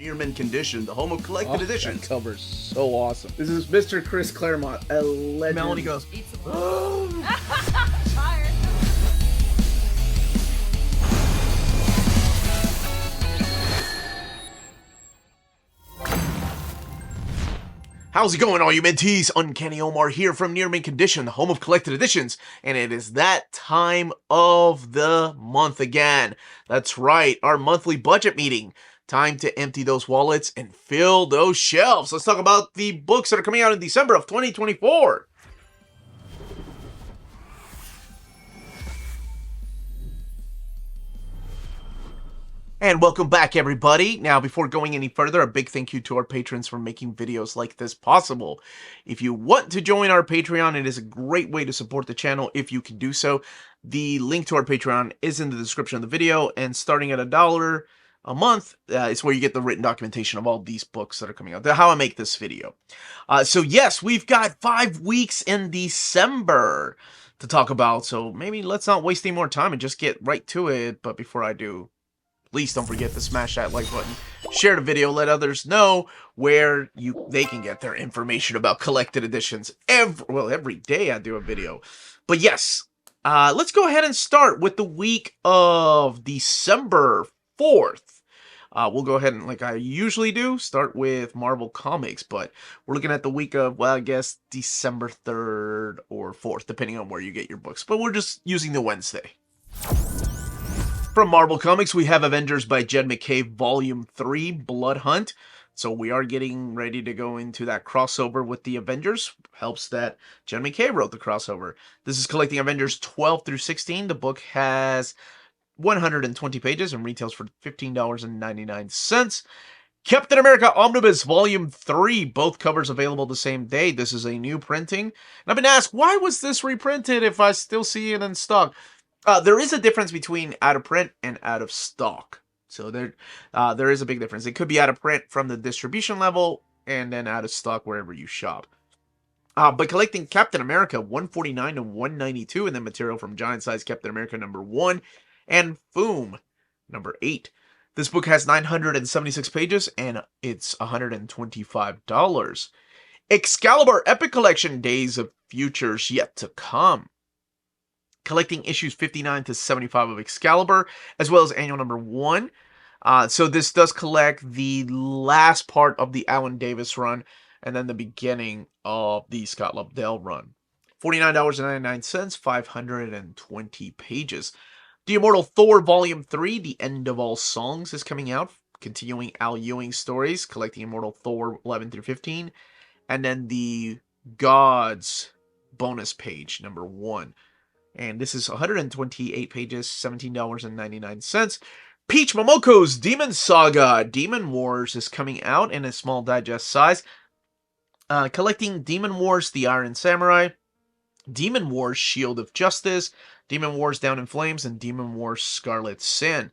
Near-mint condition, the home of collected editions. That cover's so awesome. This is Mr. Chris Claremont, a legend. Melanie goes, Tired. how's it going, all you mentees? Uncanny Omar here from Near Mint Condition, the home of collected editions, and it is that time of the month again. That's right, our monthly budget meeting. Time to empty those wallets and fill those shelves. Let's talk about the books that are coming out in December of 2024. And welcome back, everybody. Now, before going any further, a big thank you to our patrons for making videos like this possible. If you want to join our Patreon, it is a great way to support the channel if you can do so. The link to our Patreon is in the description of the video, and starting at $1 a month is where you get the written documentation of all these books that are coming out. That's how I make this video. So yes, we've got 5 weeks in December to talk about, so maybe let's not waste any more time and just get right to it. But before I do, please don't forget to smash that like button, share the video, let others know where they can get their information about collected editions. Every day I do a video. But yes, let's go ahead and start with the week of December 4th. We'll go ahead and, like I usually do, start with Marvel Comics, but we're looking at the week of, well, I guess December 3rd or 4th, depending on where you get your books, but we're just using the Wednesday. From Marvel Comics, we have Avengers by Jed McCabe, Volume 3, Blood Hunt. So we are getting ready to go into that crossover with the Avengers. Helps that Jed McCabe wrote the crossover. This is collecting Avengers 12 through 16. The book has 120 pages and retails for $15.99. Captain America Omnibus Volume 3, both covers available the same day. This is a new printing. And I've been asked, why was this reprinted if I still see it in stock? There is a difference between out of print and out of stock. So there is a big difference. It could be out of print from the distribution level and then out of stock wherever you shop. But collecting Captain America 149 to 192 and then material from Giant Size Captain America number 1 and Foom number 8. This book has 976 pages and it's $125. Excalibur Epic Collection Days of Futures Yet to Come. Collecting issues 59 to 75 of Excalibur, as well as annual number 1. So this does collect the last part of the Alan Davis run, and then the beginning of the Scott Lobdell run. $49.99, 520 pages. The Immortal Thor Volume 3, The End of All Songs, is coming out, continuing Al Ewing's stories, collecting Immortal Thor 11 through 15, and then the Gods bonus page, number 1. And this is 128 pages, $17.99. Peach Momoko's Demon Saga, Demon Wars, is coming out in a small digest size. Collecting Demon Wars, The Iron Samurai, Demon Wars, Shield of Justice, Demon Wars, Down in Flames, and Demon Wars, Scarlet Sin.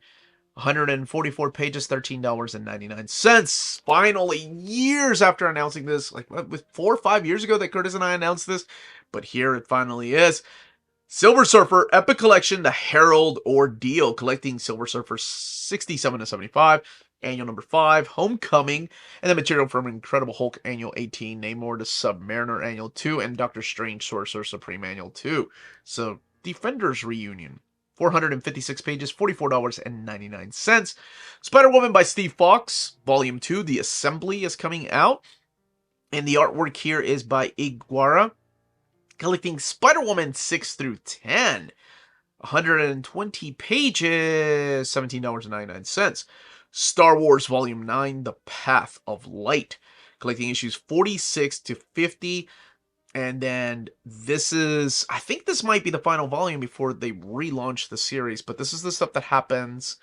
144 pages, $13.99. Finally, years after announcing this, like 4 or 5 years ago that Curtis and I announced this, but here it finally is. Silver Surfer Epic Collection, The Herald Ordeal, collecting Silver Surfer 67 to 75, annual number 5, Homecoming, and the material from Incredible Hulk annual 18, Namor the Submariner annual 2, and Doctor Strange Sorcerer Supreme annual 2. So, Defenders Reunion. 456 pages, $44.99. Spider-Woman by Steve Fox, Volume 2, The Assembly, is coming out. And the artwork here is by Iguara. Collecting Spider-Woman 6 through 10. 120 pages, $17.99. Star Wars Volume 9, The Path of Light. Collecting issues 46 to 50. And then this is, I think this might be the final volume before they relaunch the series. But this is the stuff that happens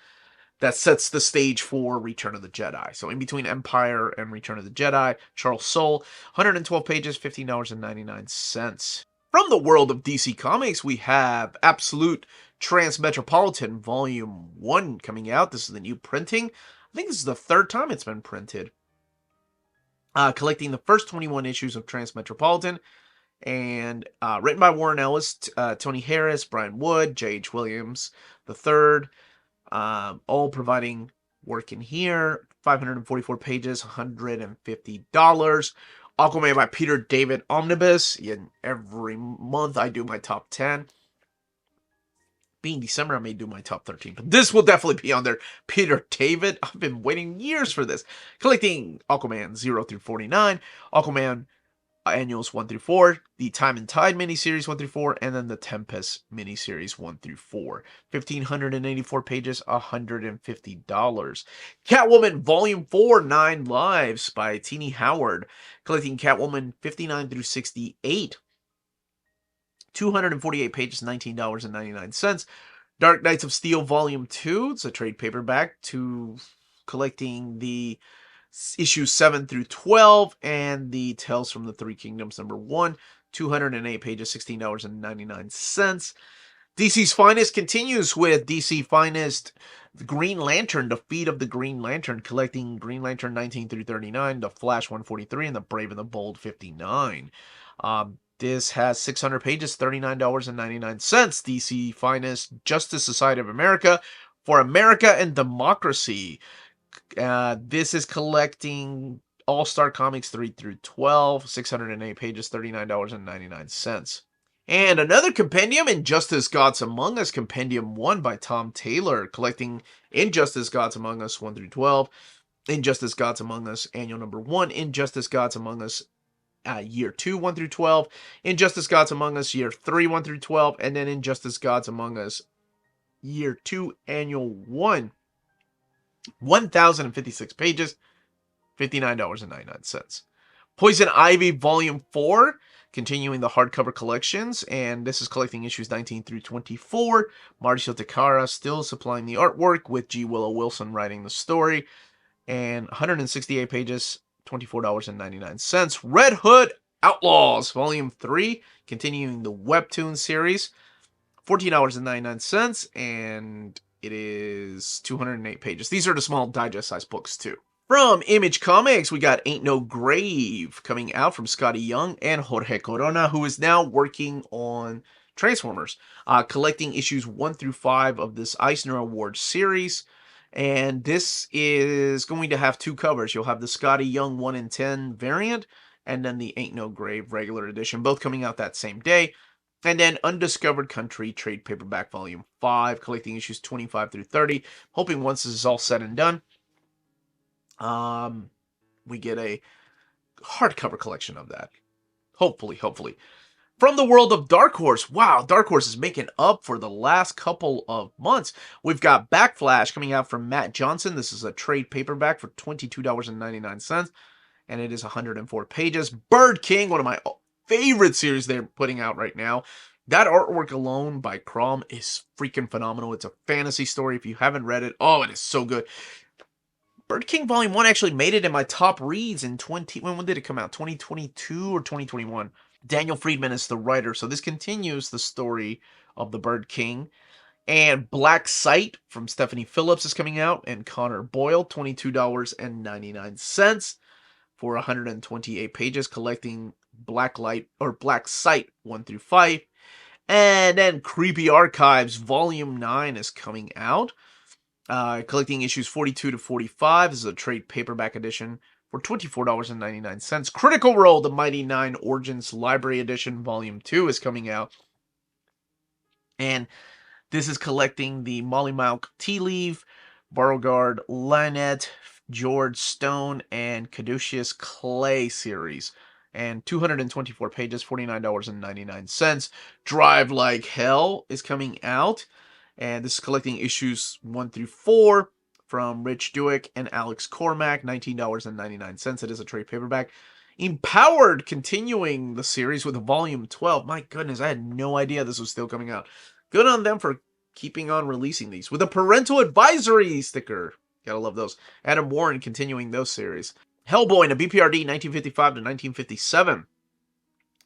that sets the stage for Return of the Jedi. So in between Empire and Return of the Jedi, Charles Soule, 112 pages, $15.99. From the world of DC Comics, we have Absolute Transmetropolitan Volume 1 coming out. This is the new printing. I think this is the 3rd time it's been printed. Collecting the first 21 issues of Transmetropolitan. And written by Warren Ellis, Tony Harris, Brian Wood, J.H. Williams III, all providing work in here. 544 pages, $150. Aquaman by Peter David Omnibus. And every month I do my top 10. Being December, I may do my top 13, but this will definitely be on there. Peter David, I've been waiting years for this. Collecting Aquaman 0 through 49, Aquaman Annuals 1 through 4, the Time and Tide miniseries 1 through 4, and then the Tempest miniseries 1 through 4. 1,584 pages, $150. Catwoman Volume 4, 9 Lives by Teenie Howard. Collecting Catwoman 59 through 68. 248 pages, $19.99. Dark Knights of Steel Volume 2, it's a trade paperback, to collecting the issues 7 through 12, and the Tales from the Three Kingdoms #1, 208 pages, $16.99. DC's Finest continues with DC Finest Green Lantern, Defeat of the Green Lantern, collecting Green Lantern 19 through 39, The Flash 143, and The Brave and the Bold 59. This has 600 pages, $39.99. DC Finest Justice Society of America for America and Democracy. This is collecting All-Star Comics 3 through 12, 608 pages, $39.99. And another compendium, Injustice Gods Among Us, Compendium 1 by Tom Taylor, collecting Injustice Gods Among Us 1 through 12, Injustice Gods Among Us Annual Number 1, Injustice Gods Among Us Year 2, 1 through 12, Injustice Gods Among Us Year 3, 1 through 12, and then Injustice Gods Among Us Year 2, Annual 1. 1,056 pages, $59.99. Poison Ivy Volume 4, continuing the hardcover collections, and this is collecting issues 19 through 24. Marcio Takara still supplying the artwork, with G. Willow Wilson writing the story, and 168 pages, $24.99. Red Hood Outlaws Volume 3, continuing the Webtoon series, $14.99, and it is 208 pages. These are the small digest-sized books, too. From Image Comics, we got Ain't No Grave coming out from Scotty Young and Jorge Corona, who is now working on Transformers, collecting issues 1 through 5 of this Eisner Award series. And this is going to have 2 covers. You'll have the Scotty Young 1 in 10 variant, and then the Ain't No Grave regular edition, both coming out that same day. And then Undiscovered Country Trade Paperback Volume 5, collecting issues 25 through 30. Hoping once this is all said and done, we get a hardcover collection of that. Hopefully. From the world of Dark Horse, wow, Dark Horse is making up for the last couple of months. We've got Backflash coming out from Matt Johnson. This is a trade paperback for $22.99, and it is 104 pages. Bird King, one of my favorite series they're putting out right now. That artwork alone by Crom is freaking phenomenal. It's a fantasy story. If you haven't read it, oh, it is so good. Bird King Volume 1 actually made it in my top reads in when did it come out? 2022 or 2021? Daniel Friedman is the writer, so this continues the story of the Bird King. And Black Sight from Stephanie Phillips is coming out, and Connor Boyle, $22.99 for 128 pages, collecting Black Sight 1 through 5. And then Creepy Archives Volume 9 is coming out, collecting issues 42 to 45. This is a trade paperback edition for $24.99. Critical Role, the Mighty Nine Origins Library Edition Volume 2 is coming out. And this is collecting the Molly Malk Tea Leaf, Beauregard Lynette, George Stone, and Caduceus Clay series. And 224 pages, $49.99. Drive Like Hell is coming out. And this is collecting issues 1 through 4 from Rich Duick and Alex Cormack, $19.99. It is a trade paperback. Empowered, continuing the series with Volume 12. My goodness, I had no idea this was still coming out. Good on them for keeping on releasing these. With a parental advisory sticker. Gotta love those. Adam Warren continuing those series. Hellboy in a BPRD 1955 to 1957.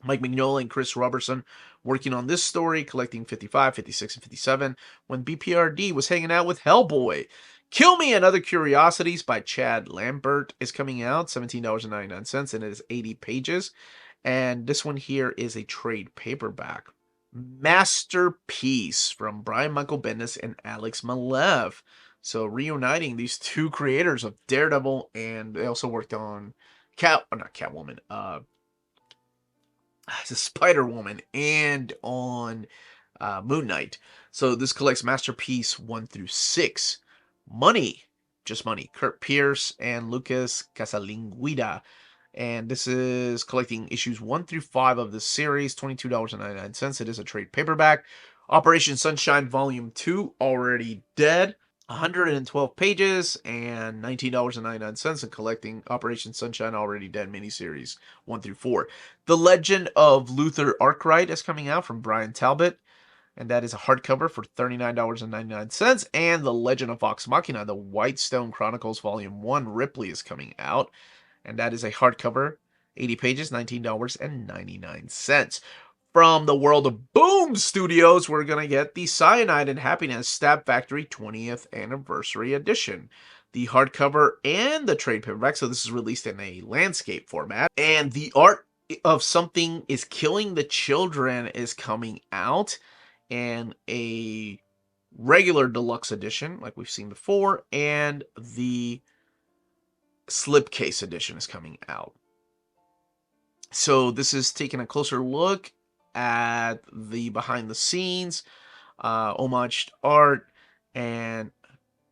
Mike Mignola and Chris Robertson working on this story, collecting 55, 56, and 57, when BPRD was hanging out with Hellboy. Kill Me and Other Curiosities by Chad Lambert is coming out, $17.99, and it is 80 pages. And this one here is a trade paperback. Masterpiece from Brian Michael Bendis and Alex Malev. So reuniting these two creators of Daredevil, and they also worked on not Catwoman, Spider-Woman, and on Moon Knight. So this collects Masterpiece 1 through 6. Money, just money. Kurt Pierce and Lucas Casalinguida. And this is collecting issues 1 through 5 of the series, $22.99. It is a trade paperback. Operation Sunshine Volume 2, already dead. 112 pages and $19.99, and collecting Operation Sunshine Already Dead miniseries 1 through 4. The Legend of Luther Arkwright is coming out from Brian Talbot, and that is a hardcover for $39.99. And The Legend of Vox Machina, the Whitestone Chronicles Volume 1 Ripley is coming out, and that is a hardcover, 80 pages, $19.99. From the world of Boom Studios, we're going to get the Cyanide and Happiness Stab Factory 20th Anniversary Edition. The hardcover and the trade paperback, so this is released in a landscape format. And the art of Something is Killing the Children is coming out, and a regular deluxe edition, like we've seen before, and the slipcase edition is coming out. So this is taking a closer look at the behind the scenes, homaged art, and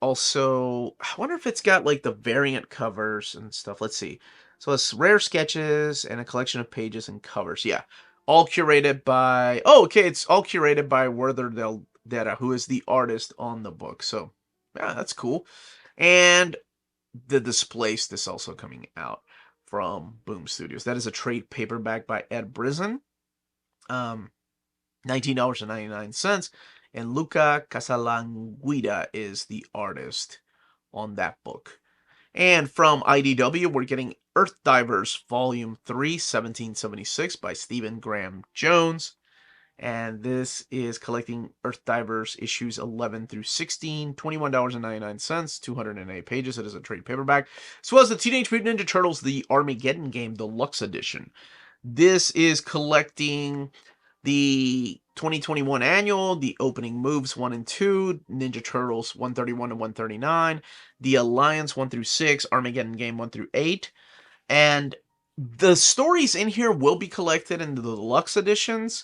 also I wonder if it's got like the variant covers and stuff. Let's see. So it's rare sketches and a collection of pages and covers. Yeah, all curated by it's all curated by Werther Del Dera, who is the artist on the book. So yeah, that's cool. And the Displaced is also coming out from Boom Studios. That is a trade paperback by Ed Brisson. $19.99, and Luca Casalanguida is the artist on that book. And from IDW, we're getting Earth Divers Volume 3, 1776 by Stephen Graham Jones. And this is collecting Earth Divers issues 11 through 16, $21.99, 208 pages. It is a trade paperback. As well as the Teenage Mutant Ninja Turtles, the Armageddon Game Deluxe Edition. This is collecting the 2021 annual, the opening moves 1 and 2, Ninja Turtles 131 to 139, the Alliance 1 through 6, Armageddon Game 1 through 8, and the stories in here will be collected in the deluxe editions,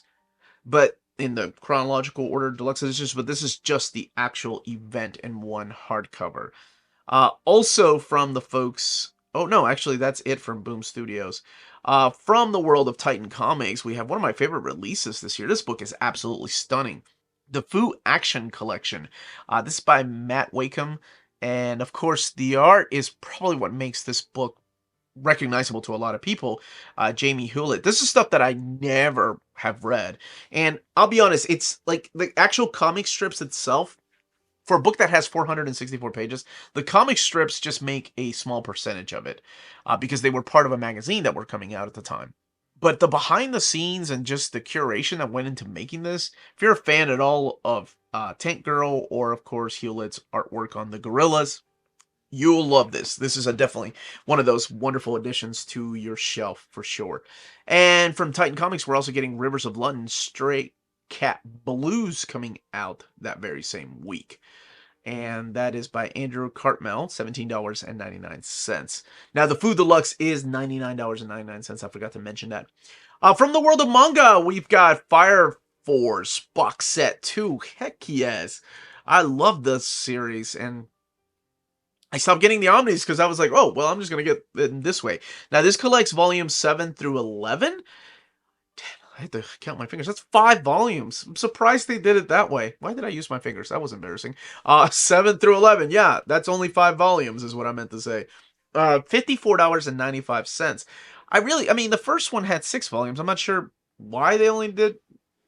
but in the chronological order deluxe editions, but this is just the actual event in one hardcover. Also from the folks, oh no, actually that's it from Boom Studios. From the world of Titan Comics, we have one of my favorite releases this year. This book is absolutely stunning. The Fu Action Collection. This is by Matt Wakeham, and of course the art is probably what makes this book recognizable to a lot of people. Jamie Hewlett. This is stuff that I never have read, and I'll be honest, it's like the actual comic strips itself. For a book that has 464 pages, the comic strips just make a small percentage of it because they were part of a magazine that were coming out at the time. But the behind the scenes and just the curation that went into making this, if you're a fan at all of Tank Girl or, of course, Hewlett's artwork on the Gorillas, you'll love this. This is definitely one of those wonderful additions to your shelf for sure. And from Titan Comics, we're also getting Rivers of London Stray Cat Blues coming out that very same week. And that is by Andrew Cartmel, $17.99. Now, the Food Deluxe is $99.99. I forgot to mention that. From the world of manga, we've got Fire Force Box Set 2. Heck yes. I love this series, and I stopped getting the Omnis because I was like, oh, well, I'm just going to get it this way. Now, this collects volumes 7 through 11. I had to count my fingers. That's 5 volumes. I'm surprised they did it that way. Why did I use my fingers? That was embarrassing. 7 through 11. Yeah, that's only 5 volumes is what I meant to say. $54.95. I mean, the first one had 6 volumes. I'm not sure why they only did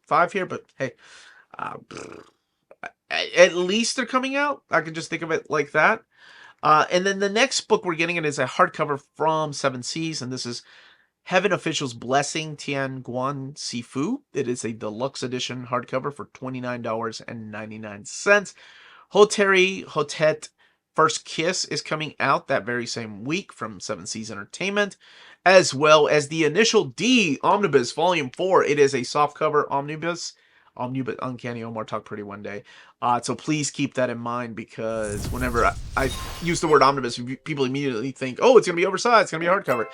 5 here, but hey. At least they're coming out. I can just think of it like that. And then the next book we're getting is a hardcover from Seven Seas, and this is Heaven Official's Blessing, Tian Guan Sifu. It is a deluxe edition hardcover for $29.99. Hoteri Hotet First Kiss is coming out that very same week from Seven Seas Entertainment, as well as the Initial D Omnibus Volume 4. It is a softcover omnibus Omnibus Uncanny Omar Talk Pretty One Day. So please keep that in mind, because whenever I use the word omnibus, people immediately think, oh, it's going to be oversized, it's going to be a hardcover.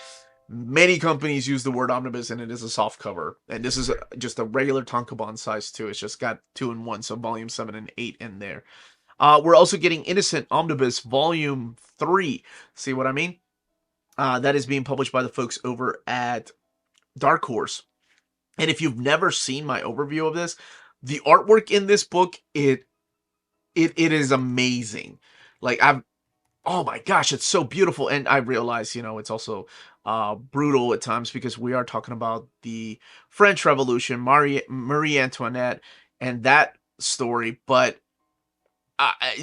Many companies use the word omnibus, and it is a soft cover. And this is just a regular tankobon size too. It's just got 2 and 1, so volume 7 and 8 in there. We're also getting Innocent Omnibus Volume 3. See what I mean? That is being published by the folks over at Dark Horse. And if you've never seen my overview of this, the artwork in this book, it is amazing. Like, oh my gosh, it's so beautiful. And I realize, it's also brutal at times, because we are talking about the French Revolution, Marie Antoinette, and that story. But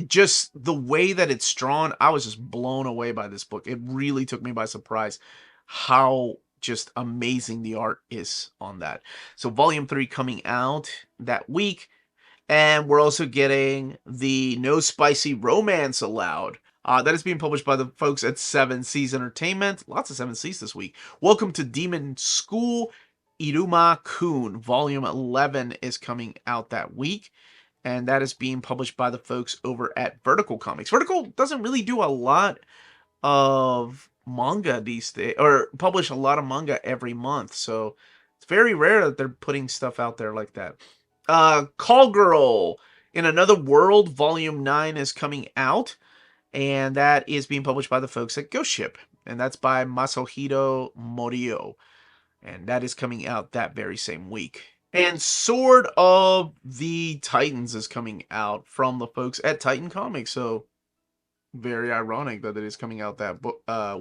just the way that it's drawn, I was just blown away by this book. It really took me by surprise how just amazing the art is on that. So volume 3 coming out that week. And we're also getting the No Spicy Romance Allowed. That is being published by the folks at 7 Seas Entertainment. Lots of 7 Seas this week. Welcome to Demon School. Iruma-kun. Volume 11 is coming out that week. And that is being published by the folks over at Vertical Comics. Vertical doesn't really do a lot of manga these days, or publish a lot of manga every month. So it's very rare that they're putting stuff out there like that. Call Girl in Another World Volume 9 is coming out, and that is being published by the folks at Ghost Ship, and that's by Masahiro Morio, and that is coming out that very same week. And Sword of the Titans is coming out from the folks at Titan Comics, so very ironic that it is coming out that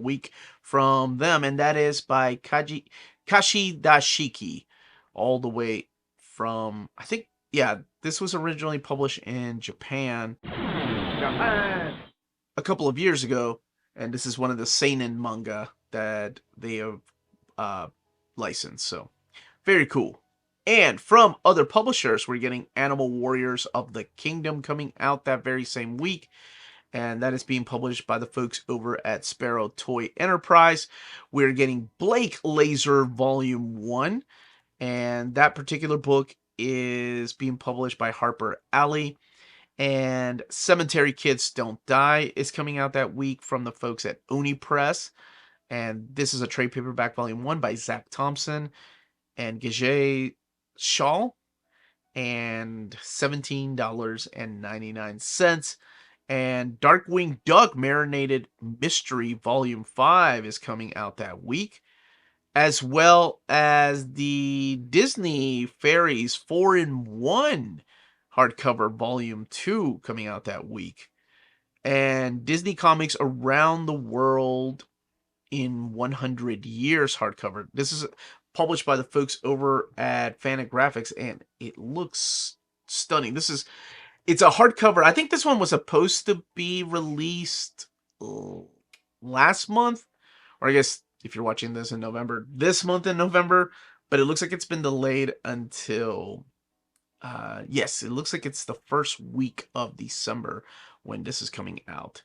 week from them, and that is by Kashi Dashiki, all the way from, I think, yeah, this was originally published in Japan a couple of years ago, and this is one of the seinen manga that they have licensed, so very cool. And from other publishers, we're getting Animal Warriors of the Kingdom coming out that very same week, and that is being published by the folks over at Sparrow Toy Enterprise. We're getting Blake Laser Volume 1, and that particular book is being published by Harper Alley. And Cemetery Kids Don't Die is coming out that week from the folks at Oni Press. And this is a trade paperback Volume 1 by Zach Thompson and Gage Shaw. And $17.99. And Darkwing Duck Marinated Mystery Volume 5 is coming out that week, as well as the Disney Fairies 4-in-1 hardcover Volume 2 coming out that week. And Disney Comics Around the World in 100 Years hardcover. This is published by the folks over at Fantagraphics, and it looks stunning. It's a hardcover. I think this one was supposed to be released last month, or I guess if you're watching this in November, this month in November, but it looks like it's been delayed until, yes, it looks like it's the first week of December when this is coming out.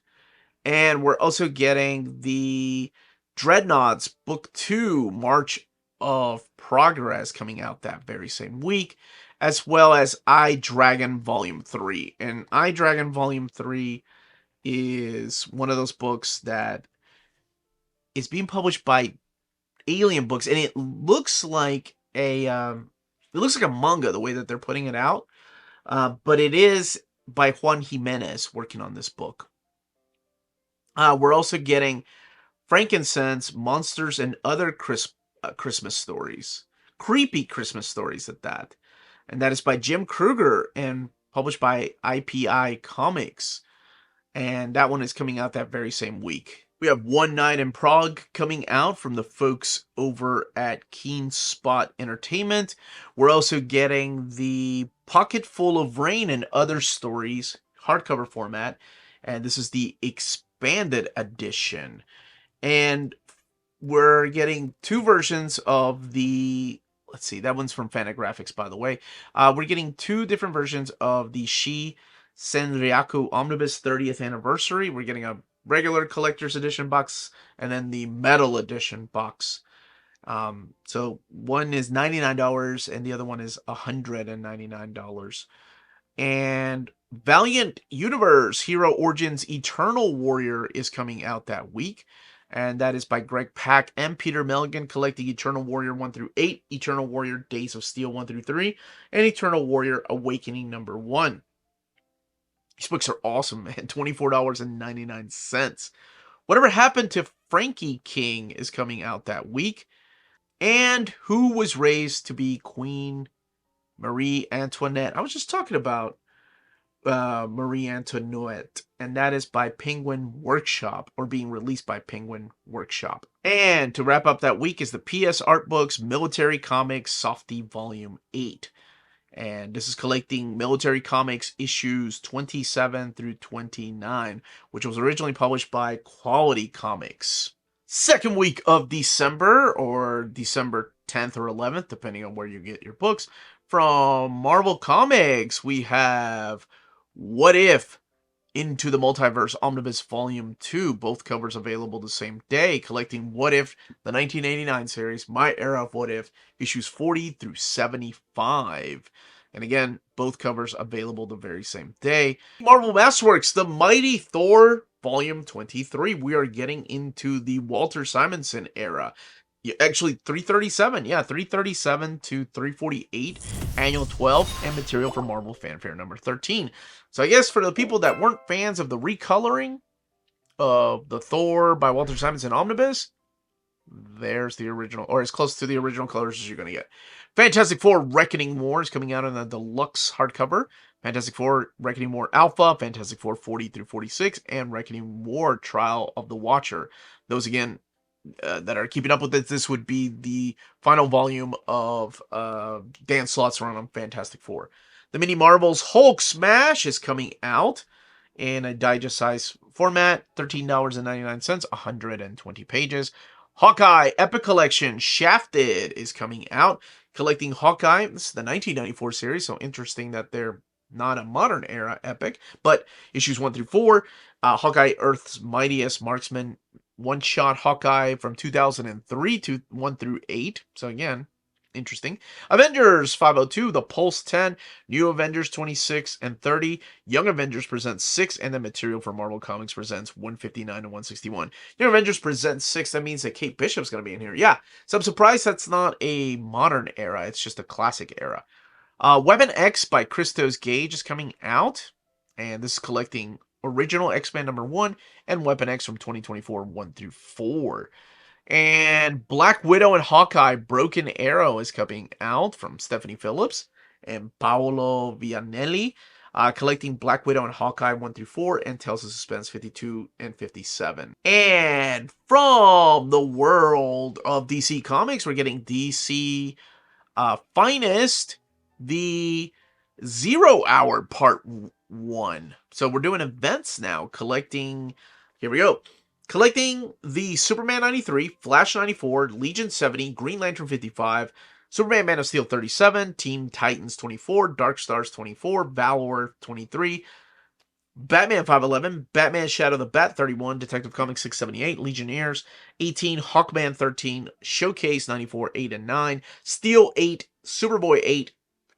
And we're also getting the Dreadnoughts Book 2, March of Progress, coming out that very same week, as well as iDragon Volume 3. And iDragon Volume 3 is one of those books that is being published by Alien Books, and it looks like a manga the way that they're putting it out, but it is by Juan Jimenez working on this book. We're also getting Frankincense, Monsters, and Other Christmas Stories. Creepy Christmas stories at that. And that is by Jim Kruger and published by IPI Comics. And that one is coming out that very same week. We have One Night in Prague coming out from the folks over at Keen Spot Entertainment. We're also getting the Pocket Full of Rain and Other Stories hardcover format. And this is the expanded edition. And we're getting 2 versions of the, let's see, that one's from Fantagraphics, by the way. We're getting 2 different versions of the Shi Senryaku Omnibus 30th Anniversary. We're getting a regular collector's edition box and then the metal edition box. So one is $99 and the other one is $199. And Valiant Universe Hero Origins Eternal Warrior is coming out that week. And that is by Greg Pak and Peter Milligan, collecting Eternal Warrior 1 through 8, Eternal Warrior Days of Steel 1 through 3, and Eternal Warrior Awakening number 1. These books are awesome, man. $24.99. Whatever Happened to Frankie King is coming out that week. And Who Was Raised to be Queen Marie Antoinette. I was just talking about Marie Antoinette, and that is by Penguin Workshop, or being released by Penguin Workshop. And to wrap up that week is the PS Art Books Military Comics Softy Volume 8. And this is collecting Military Comics issues 27 through 29, which was originally published by Quality Comics. Second week of December, or December 10th or 11th, depending on where you get your books. From Marvel Comics, we have What If Into the Multiverse Omnibus Volume 2, both covers available the same day, collecting What If, the 1989 series, My Era of What If, issues 40 through 75. And again, both covers available the very same day. Marvel Masterworks, The Mighty Thor, Volume 23. We are getting into the Walter Simonson era. Actually, 337, 337 to 348, Annual 12, and material for Marvel Fanfare number 13. So I guess for the people that weren't fans of the recoloring of the Thor by Walter Simonson Omnibus, there's the original, or as close to the original colors as you're going to get. Fantastic Four Reckoning War is coming out in a deluxe hardcover. Fantastic Four Reckoning War Alpha, Fantastic Four 40 through 46, and Reckoning War Trial of the Watcher. Those, again, that are keeping up with this would be the final volume of Dan Slott's run on Fantastic Four. The Mini Marvels Hulk Smash is coming out in a digest size format, $13.99, 120 pages. Hawkeye Epic Collection Shafted is coming out, collecting Hawkeye. This is the 1994 series, so interesting that they're not a modern era epic, but issues 1 through 4. Hawkeye Earth's Mightiest Marksman, one-shot Hawkeye from 2003 to 1 through 8. So again, interesting. Avengers 502, The Pulse 10, New Avengers 26 and 30, Young Avengers presents 6, and the material for Marvel Comics presents 159 and 161. Young Avengers presents 6, that means that Kate Bishop's going to be in here. Yeah, so I'm surprised that's not a modern era. It's just a classic era. Weapon X by Christos Gage is coming out, and this is collecting Original X-Men number 1 and Weapon X from 2024 1 through 4. And Black Widow and Hawkeye Broken Arrow is coming out from Stephanie Phillips and Paolo Vianelli, collecting Black Widow and Hawkeye 1 through 4 and Tales of Suspense 52 and 57. And from the world of DC Comics, we're getting DC Finest, the 0 Hour Part 1. So we're doing events now, collecting, here we go, collecting the Superman 93, Flash 94, Legion 70, Green Lantern 55, Superman Man of Steel 37, Teen Titans 24, Dark Stars 24, Valor 23, Batman 511, Batman Shadow the Bat 31, Detective Comics 678, Legionnaires 18, Hawkman 13, Showcase 94, 8 and 9, Steel 8, Superboy 8,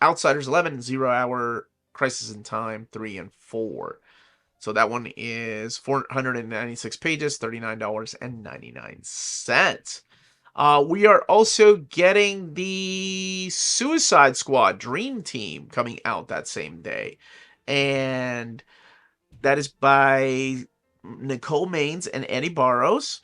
Outsiders 11, 0 Hour Crisis in Time 3 and 4. So that one is 496 pages, $39.99. We are also getting the Suicide Squad Dream Team coming out that same day. And that is by Nicole Maines and Eddie Barros.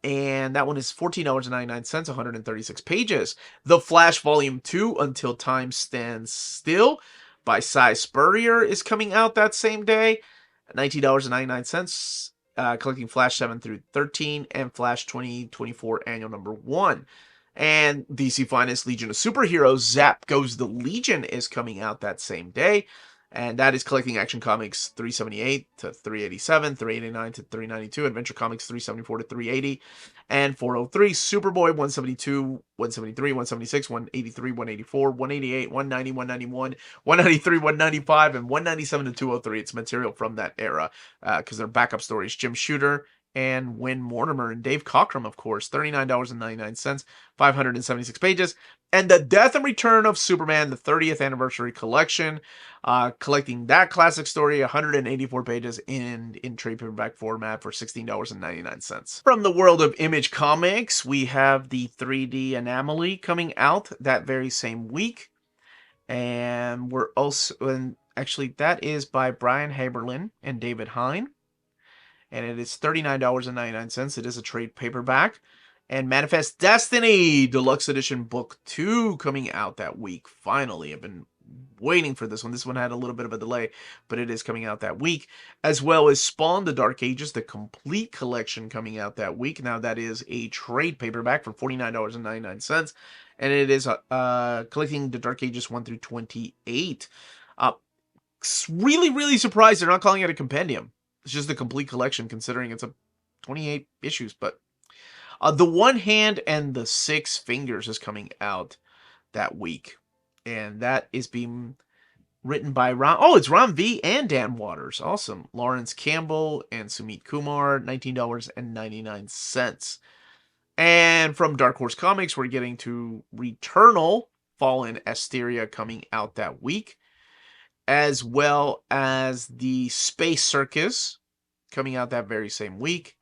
And that one is $14.99, 136 pages. The Flash Volume 2, Until Time Stands Still, by Cy Spurrier is coming out that same day. $19.99, collecting Flash 7 through 13 and Flash 2024 Annual number 1. And DC Finest Legion of Superheroes, Zap Goes the Legion is coming out that same day. And that is collecting Action Comics 378 to 387, 389 to 392, Adventure Comics 374 to 380, and 403, Superboy 172, 173, 176, 183, 184, 188, 190, 191, 193, 195, and 197 to 203. It's material from that era, because they're backup stories. Jim Shooter and Win Mortimer and Dave Cockrum, of course, $39.99, 576 pages. And The Death and Return of Superman, the 30th Anniversary Collection, collecting that classic story, 184 pages in trade paperback format for $16.99. From the world of Image Comics, we have the 3D Anomaly coming out that very same week. And we're also, and actually that is by Brian Haberlin and David Hine, and it is $39.99. It is a trade paperback. And Manifest Destiny Deluxe Edition Book 2 coming out that week. Finally, I've been waiting for this one. This one had a little bit of a delay, but it is coming out that week. As well as Spawn the Dark Ages, the complete collection coming out that week. Now that is a trade paperback for $49.99. And it is collecting the Dark Ages 1 through 28. Really, really surprised they're not calling it a compendium. It's just a complete collection, considering it's a 28 issues. But The One Hand and the Six Fingers is coming out that week. And that is being written by Ron. Oh, it's Ron V. and Dan Waters. Awesome. Lawrence Campbell and Sumit Kumar, $19.99. And from Dark Horse Comics, we're getting to Returnal, Fallen Asteria coming out that week, as well as the Space Circus coming out that very same week.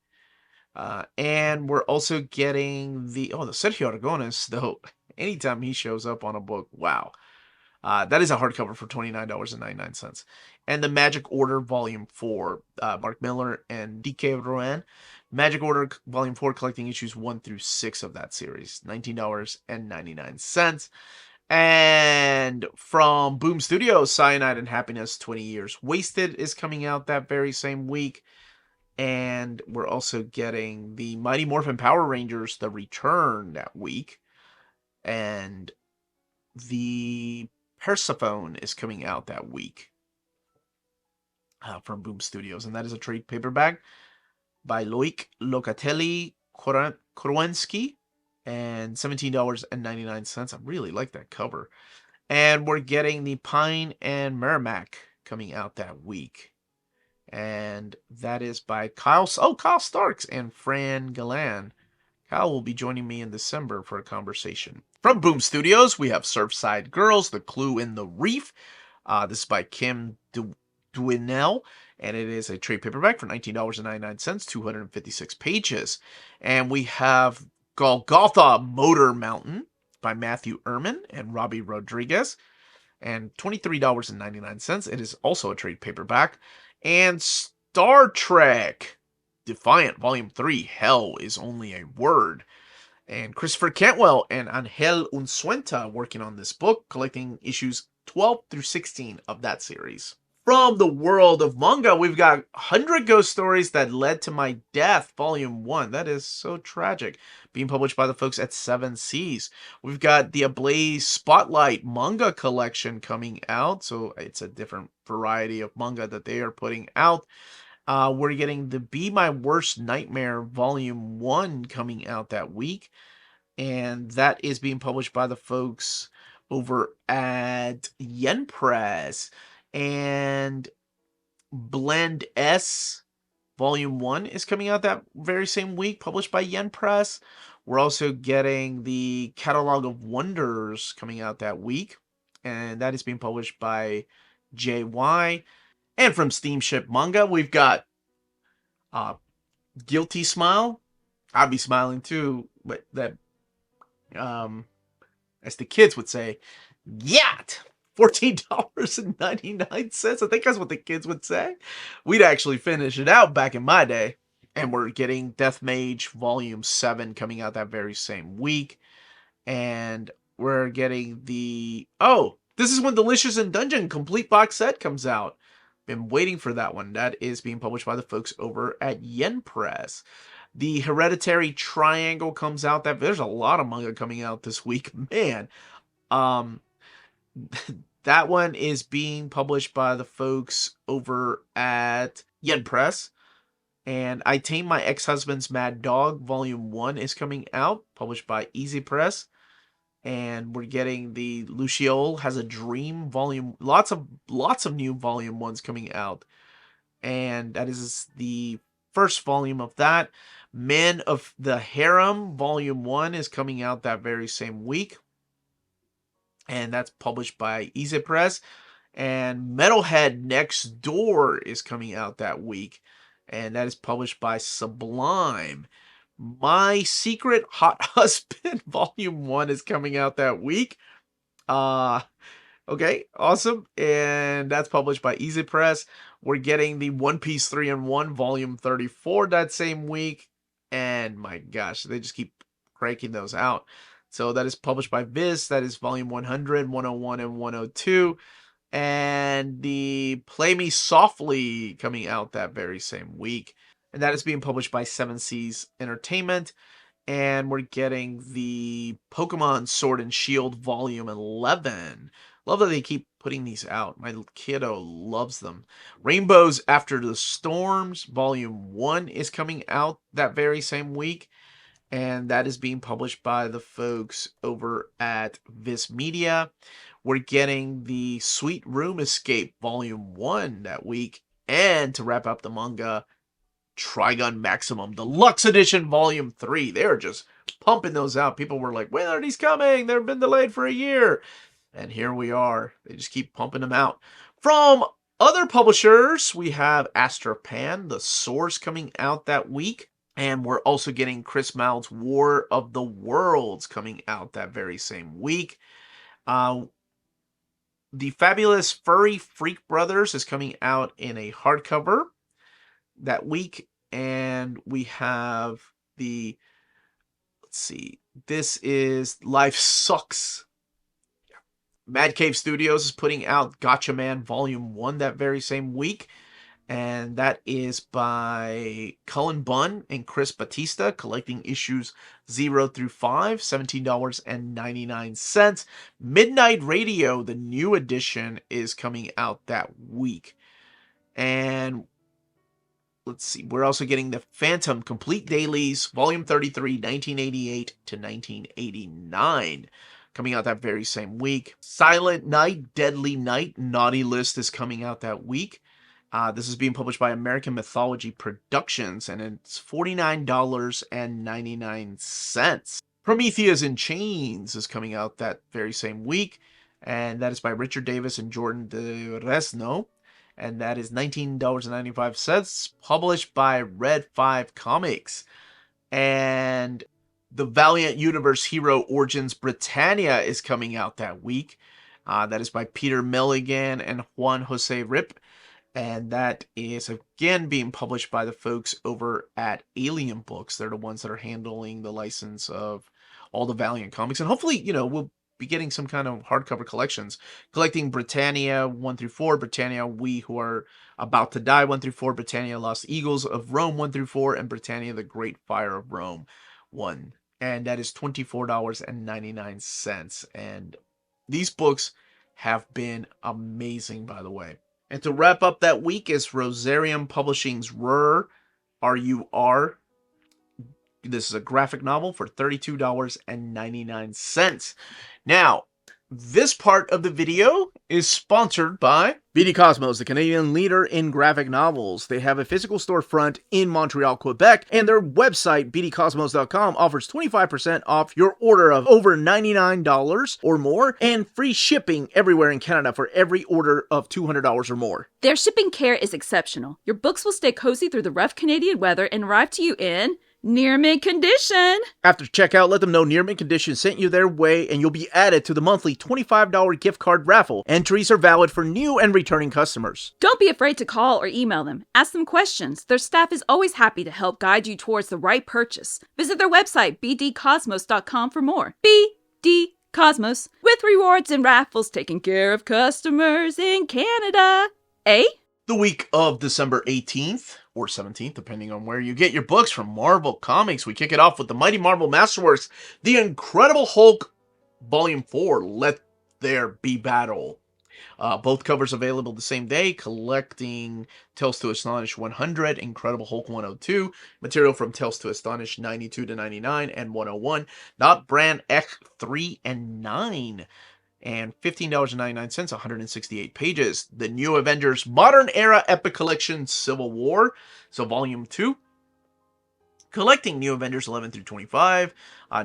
And we're also getting the Sergio Aragones, though, anytime he shows up on a book, wow. That is a hardcover for $29.99. And the Magic Order Volume 4, Mark Miller and D.K. Rowan. Magic Order Volume 4, collecting issues 1 through 6 of that series, $19.99. And from Boom Studios, Cyanide and Happiness, 20 Years Wasted is coming out that very same week. And we're also getting the Mighty Morphin Power Rangers, The Return, that week. And the Persephone is coming out that week from Boom Studios. And that is a trade paperback by Loic Locatelli Korwensky. And $17.99. I really like that cover. And we're getting the Pine and Merrimack coming out that week. And that is by Kyle Starks and Fran Galan. Kyle will be joining me in December for a conversation. From Boom Studios, we have Surfside Girls, The Clue in the Reef. This is by Kim Dwinell, and it is a trade paperback for $19.99, 256 pages. And we have Golgotha Motor Mountain by Matthew Ehrman and Robbie Rodriguez, and $23.99. It is also a trade paperback. And Star Trek Defiant Volume 3, Hell is Only a Word. And Christopher Cantwell and Angel Unsuenta working on this book, collecting issues 12 through 16 of that series. From the world of manga, we've got 100 Ghost Stories That Led to My Death, Volume 1. That is so tragic. Being published by the folks at Seven Seas. We've got the Ablaze Spotlight manga collection coming out. So it's a different variety of manga that they are putting out. We're getting the Be My Worst Nightmare Volume 1 coming out that week. And that is being published by the folks over at Yen Press. And Blend S Volume 1 is coming out that very same week, published by Yen Press. We're also getting the Catalog of Wonders coming out that week, and that is being published by JY. And from Steamship Manga, we've got Guilty Smile. I'd be smiling too, but that, as the kids would say, yacht! $14.99. I think that's what the kids would say. We'd actually finish it out back in my day. And we're getting Death Mage Volume 7 coming out that very same week. And we're getting the... Oh, this is when Delicious in Dungeon complete box set comes out. Been waiting for that one. That is being published by the folks over at Yen Press. The Hereditary Triangle comes out. There's a lot of manga coming out this week. Man. That one is being published by the folks over at Yen Press. And I Tame My Ex-Husband's Mad Dog Volume 1 is coming out, published by Easy Press. And we're getting the Luciole Has a Dream Volume, lots of new Volume 1s coming out. And that is the first volume of that. Men of the Harem, Volume 1 is coming out that very same week. And that's published by Easy Press. And Metalhead Next Door is coming out that week. And that is published by Sublime. My Secret Hot Husband, Volume 1 is coming out that week. Okay, awesome. And that's published by Easy Press. We're getting the One Piece 3-in-1 Volume 34 that same week. And my gosh, they just keep cranking those out. So that is published by Viz. That is Volume 100, 101, and 102. And the Play Me Softly coming out that very same week. And that is being published by Seven Seas Entertainment. And we're getting the Pokemon Sword and Shield Volume 11. Love that they keep putting these out. My kiddo loves them. Rainbows After the Storms Volume 1 is coming out that very same week. And that is being published by the folks over at Viz Media. We're getting the Sweet Room Escape Volume 1 that week. And to wrap up the manga, Trigun Maximum Deluxe Edition Volume 3. They're just pumping those out. People were like, when are these coming? They've been delayed for a year. And here we are. They just keep pumping them out. From other publishers, we have Astropan, The Source, coming out that week. And we're also getting Chris Mould's War of the Worlds coming out that very same week. The Fabulous Furry Freak Brothers is coming out in a hardcover that week. And we have the, let's see, this is Life Sucks. Mad Cave Studios is putting out Gotcha Man Volume 1 that very same week. And that is by Cullen Bunn and Chris Batista, collecting issues 0 through 5, $17.99. Midnight Radio, the new edition, is coming out that week. And let's see, we're also getting the Phantom Complete Dailies, Volume 33, 1988 to 1989. Coming out that very same week. Silent Night, Deadly Night, Naughty List is coming out that week. This is being published by American Mythology Productions, and it's $49.99. Prometheus in Chains is coming out that very same week, and that is by Richard Davis and Jordan De Resno, and that is $19.95, published by Red 5 Comics. And the Valiant Universe Hero Origins Britannia is coming out that week. That is by Peter Milligan and Juan Jose Rip. And that is, again, being published by the folks over at Alien Books. They're the ones that are handling the license of all the Valiant comics. And hopefully, we'll be getting some kind of hardcover collections. Collecting Britannia 1 through 4, Britannia We Who Are About to Die 1 through 4, Britannia Lost Eagles of Rome 1 through 4, and Britannia The Great Fire of Rome 1. And that is $24.99. And these books have been amazing, by the way. And to wrap up that week is Rosarium Publishing's R.U.R. This is a graphic novel for $32.99. Now, this part of the video is sponsored by BD Cosmos, the Canadian leader in graphic novels. They have a physical storefront in Montreal, Quebec, and their website, bdcosmos.com, offers 25% off your order of over $99 or more, and free shipping everywhere in Canada for every order of $200 or more. Their shipping care is exceptional. Your books will stay cozy through the rough Canadian weather and arrive to you in near mint condition. After checkout, let them know Near Mint Condition sent you their way, and you'll be added to the monthly $25 gift card raffle. Entries are valid for new and returning customers. Don't be afraid to call or email them. Ask them questions. Their staff is always happy to help guide you towards the right purchase. Visit their website, bdcosmos.com, for more. BD Cosmos, with rewards and raffles taking care of customers in Canada. Eh? The week of December 18th or 17th, depending on where you get your books from Marvel Comics, we kick it off with the Mighty Marvel Masterworks, The Incredible Hulk, Volume 4, Let There Be Battle. Both covers available the same day, collecting Tales to Astonish 100, Incredible Hulk 102, material from Tales to Astonish 92 to 99, and 101, Not Brand X 3 and 9. And $15.99, 168 pages. The New Avengers Modern Era Epic Collection Civil War. So Volume 2. Collecting New Avengers 11 through 25,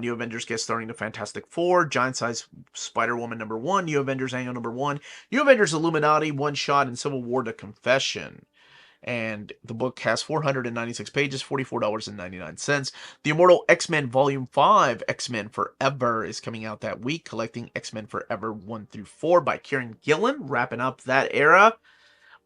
New Avengers guest starring the Fantastic Four, Giant Size Spider-Woman number 1, New Avengers Annual number 1, New Avengers Illuminati, One Shot, and Civil War The Confession. And the book has 496 pages, $44.99. The Immortal X-Men Volume 5, X-Men Forever, is coming out that week, collecting X-Men Forever 1 through 4 by Kieran Gillen, wrapping up that era.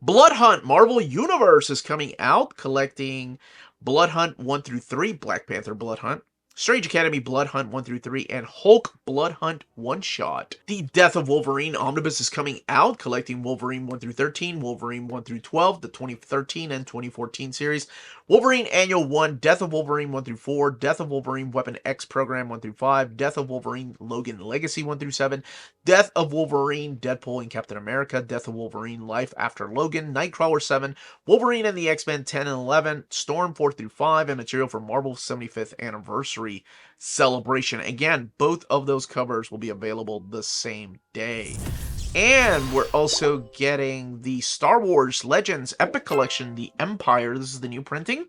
Blood Hunt Marvel Universe is coming out, collecting Blood Hunt 1 through 3, Black Panther Blood Hunt, Strange Academy Blood Hunt 1 through 3, and Hulk Blood Hunt One Shot. The Death of Wolverine Omnibus is coming out, collecting Wolverine 1 through 13, Wolverine 1 through 12, the 2013 and 2014 series, Wolverine Annual 1, Death of Wolverine 1 through 4, Death of Wolverine Weapon X Program 1 through 5, Death of Wolverine Logan Legacy 1 through 7, Death of Wolverine Deadpool and Captain America, Death of Wolverine Life After Logan, Nightcrawler 7, Wolverine and the X-Men 10 and 11, Storm 4 through 5, and material for Marvel's 75th anniversary celebration. Again, both of those covers will be available the same day. And we're also getting the Star Wars Legends Epic Collection, The Empire. This is the new printing.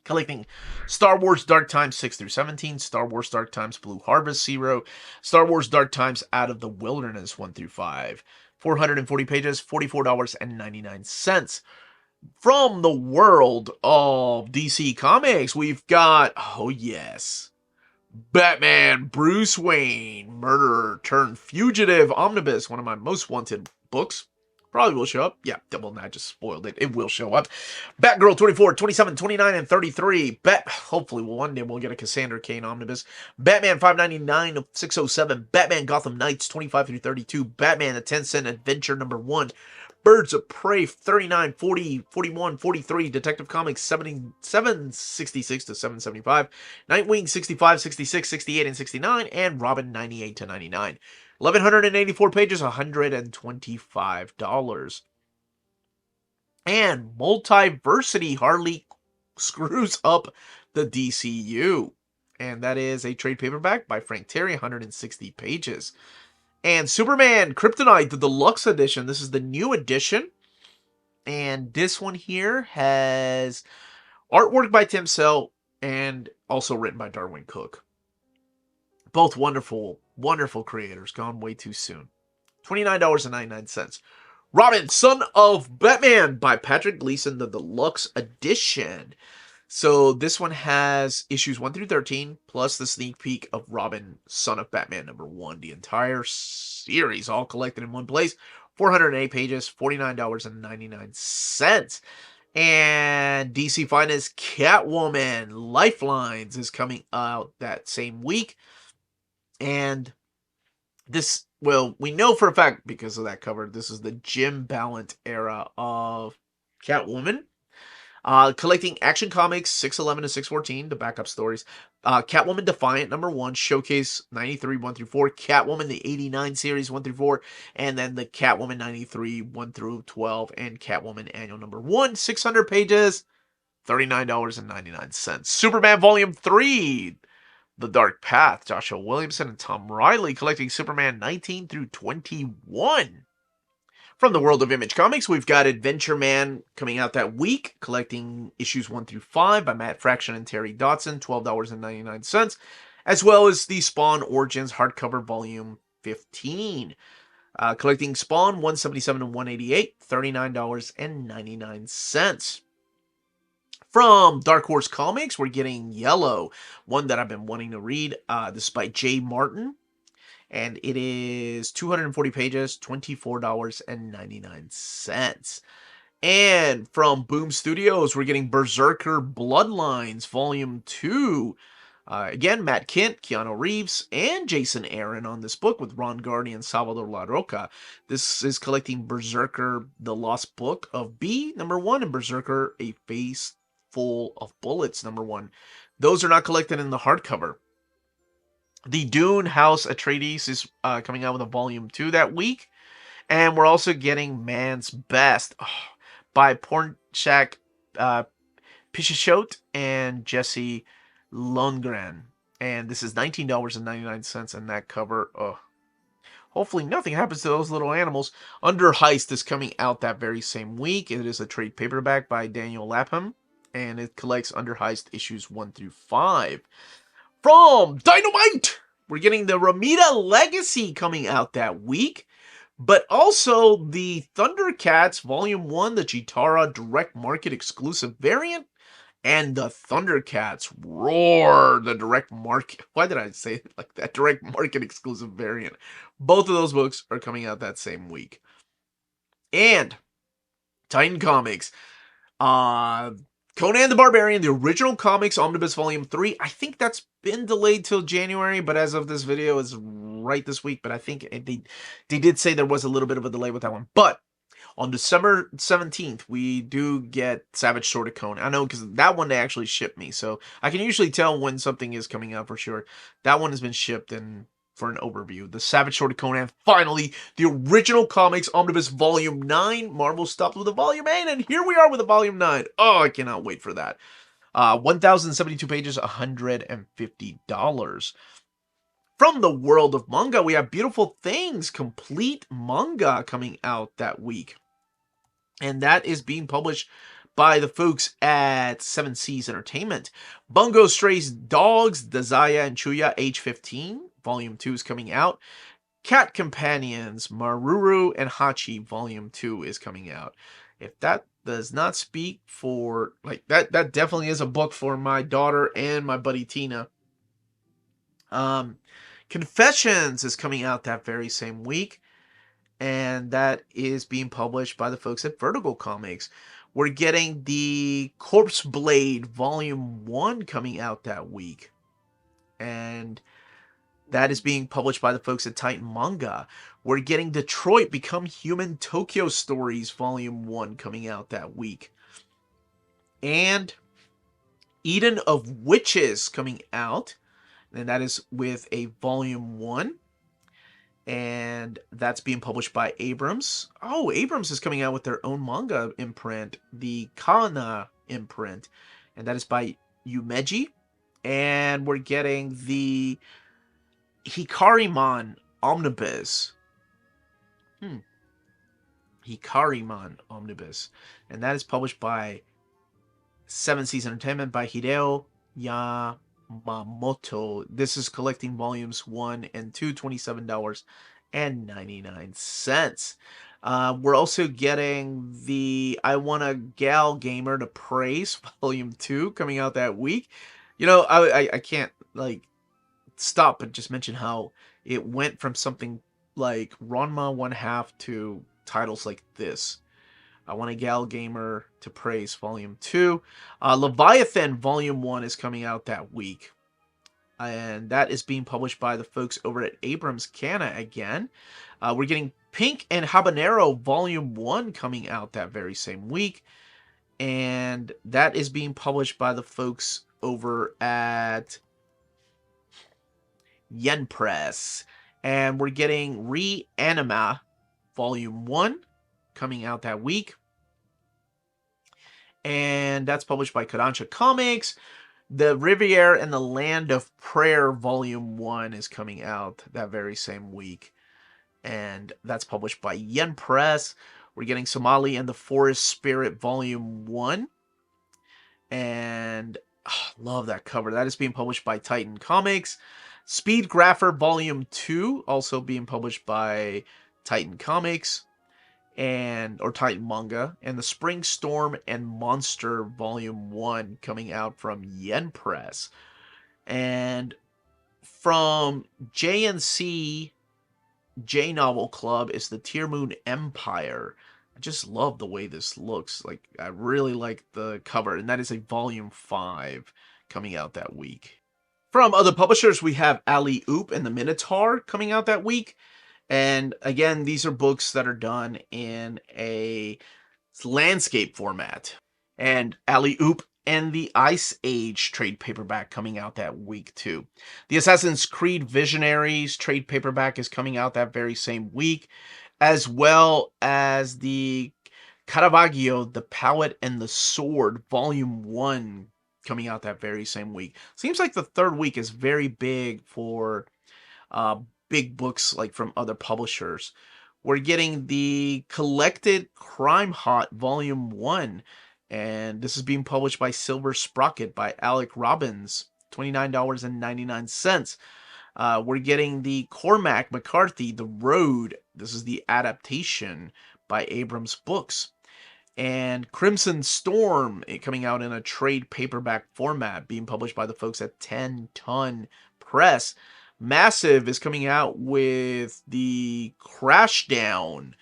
Collecting Star Wars Dark Times 6 through 17, Star Wars Dark Times Blue Harvest 0, Star Wars Dark Times Out of the Wilderness 1 through 5. 440 pages, $44.99. From the world of DC Comics, we've got, oh yes, Batman Bruce Wayne, Murderer Turned Fugitive Omnibus, one of my most wanted books. Probably will show up. Yeah, well, I just spoiled it. It will show up. Batgirl 24, 27, 29, and 33. Hopefully, one day we'll get a Cassandra Cain Omnibus. Batman 599 of 607. Batman Gotham Knights 25 through 32. Batman A 10-Cent Adventure number 1. Birds of Prey 39, 40, 41, 43, Detective Comics 766 to 775, Nightwing 65, 66, 68, and 69, and Robin 98 to 99. 1,184 pages, $125. And Multiversity hardly screws up the DCU. And that is a trade paperback by Frank Terry, 160 pages. And Superman Kryptonite, the deluxe edition. This is the new edition. And this one here has artwork by Tim Sale and also written by Darwin Cook. Both wonderful, wonderful creators. Gone way too soon. $29.99. Robin, Son of Batman by Patrick Gleason, the deluxe edition. So this one has issues 1 through 13, plus the sneak peek of Robin, Son of Batman number 1. The entire series all collected in one place. 408 pages, $49.99. And DC Finest Catwoman Lifelines is coming out that same week. And this, well, we know for a fact, because of that cover, this is the Jim Ballant era of Catwoman. Collecting Action Comics 611 to 614, the backup stories. Catwoman Defiant number 1, Showcase 93 1 through 4, Catwoman the 89 series 1 through 4, and then the Catwoman 93 1 through 12, and Catwoman Annual number 1, 600 pages, $39.99. Superman Volume 3, The Dark Path, Joshua Williamson and Tom Riley, collecting Superman 19 through 21. From the world of Image Comics, we've got Adventure Man coming out that week, collecting issues 1 through 5 by Matt Fraction and Terry Dodson, $12.99, as well as the Spawn Origins hardcover volume 15. Collecting Spawn 177 and 188, $39.99. From Dark Horse Comics, we're getting Yellow, one that I've been wanting to read. This is by Jay Martin. And it is 240 pages, $24.99. And from Boom Studios, we're getting Berserker Bloodlines Volume 2. Again, Matt Kent, Keanu Reeves, and Jason Aaron on this book with Ron Gardy and Salvador La Roca. This is collecting Berserker, The Lost Book of B, number 1, and Berserker, A Face Full of Bullets, number 1. Those are not collected in the hardcover. The Dune House Atreides is coming out with a volume 2 that week. And we're also getting Man's Best by Pornchak Pichashot and Jesse Lundgren. And this is $19.99, and that cover, hopefully nothing happens to those little animals. Under Heist is coming out that very same week. It is a trade paperback by Daniel Lapham. and it collects Under Heist issues 1 through 5. From Dynamite, we're getting the Ramita Legacy coming out that week, but also the Thundercats Volume 1, the Chitara Direct Market exclusive variant, and the Thundercats Roar, the direct market. Why did I say it like that? Direct market exclusive variant. Both of those books are coming out that same week. And Titan Comics, Conan the Barbarian, the original comics, Omnibus Volume 3. I think that's been delayed till January, but as of this video, it's right this week. But I think they did say there was a little bit of a delay with that one. But on December 17th, we do get Savage Sword of Conan. I know because that one they actually shipped me, so I can usually tell when something is coming out for sure. That one has been shipped and for an overview. The Savage Sword of Conan, finally, the original comics, Omnibus Volume 9. Marvel stopped with the Volume 8, and here we are with the Volume 9. Oh, I cannot wait for that. 1,072 pages, $150. From the world of manga, we have Beautiful Things Complete Manga coming out that week. And that is being published by the folks at 7 Seas Entertainment. Bungo Stray's Dogs, Dazaya and Chuya, age 15. Volume 2 is coming out. Cat Companions, Maruru and Hachi, Volume 2 is coming out. If that does not speak for, like, that definitely is a book for my daughter and my buddy Tina. Confessions is coming out that very same week, and that is being published by the folks at Vertigo Comics. We're getting the Corpse Blade Volume 1 coming out that week, and that is being published by the folks at Titan Manga. We're getting Detroit Become Human Tokyo Stories Volume 1 coming out that week. And Eden of Witches coming out, and that is with a Volume 1. And that's being published by Abrams. Oh, Abrams is coming out with their own manga imprint, the Kana imprint. And that is by Yumeji. And we're getting the Hikariman Omnibus. Hikariman Omnibus. And that is published by 7 Seas Entertainment by Hideo Yamamoto. This is collecting volumes 1 and 2, $27.99. We're also getting the I Want a Gal Gamer to Praise Volume 2 coming out that week. You know, I can't, like, stop but just mention how it went from something like Ranma 1/2 to titles like this. I Want a Gal Gamer to Praise Volume 2. Leviathan Volume 1 is coming out that week. And that is being published by the folks over at Abrams Kana again. We're getting Pink and Habanero Volume 1 coming out that very same week. And that is being published by the folks over at Yen Press. And we're getting Reanima Volume 1 coming out that week. And that's published by Kodansha Comics. The Riviere and the Land of Prayer Volume 1 is coming out that very same week. And that's published by Yen Press. We're getting Somali and the Forest Spirit Volume 1. And love that cover. That is being published by Titan Comics. Speed Grapher Volume 2, also being published by Titan Comics. Or Titan Manga, and the Spring Storm and Monster Volume 1 coming out from Yen Press. And from JNC J Novel Club is the Tear Moon Empire. I just love the way this looks. Like, I really like the cover, and that is a Volume 5 coming out that week. From other publishers, we have Ali Oop and the Minotaur coming out that week. And again, these are books that are done in a landscape format. And Alley Oop and the Ice Age trade paperback coming out that week too. The Assassin's Creed Visionaries trade paperback is coming out that very same week, as well as the Caravaggio, The Palette and the Sword, Volume 1 coming out that very same week. Seems like the third week is very big for big books like from other publishers. We're getting the Collected Crime Hot Volume 1, And this is being published by Silver Sprocket by Alec Robbins, $29.99. We're getting the Cormac McCarthy, The Road. This is the adaptation by Abrams Books. And Crimson Storm, coming out in a trade paperback format, being published by the folks at 10 Ton Press. Massive is coming out with the Crashdown,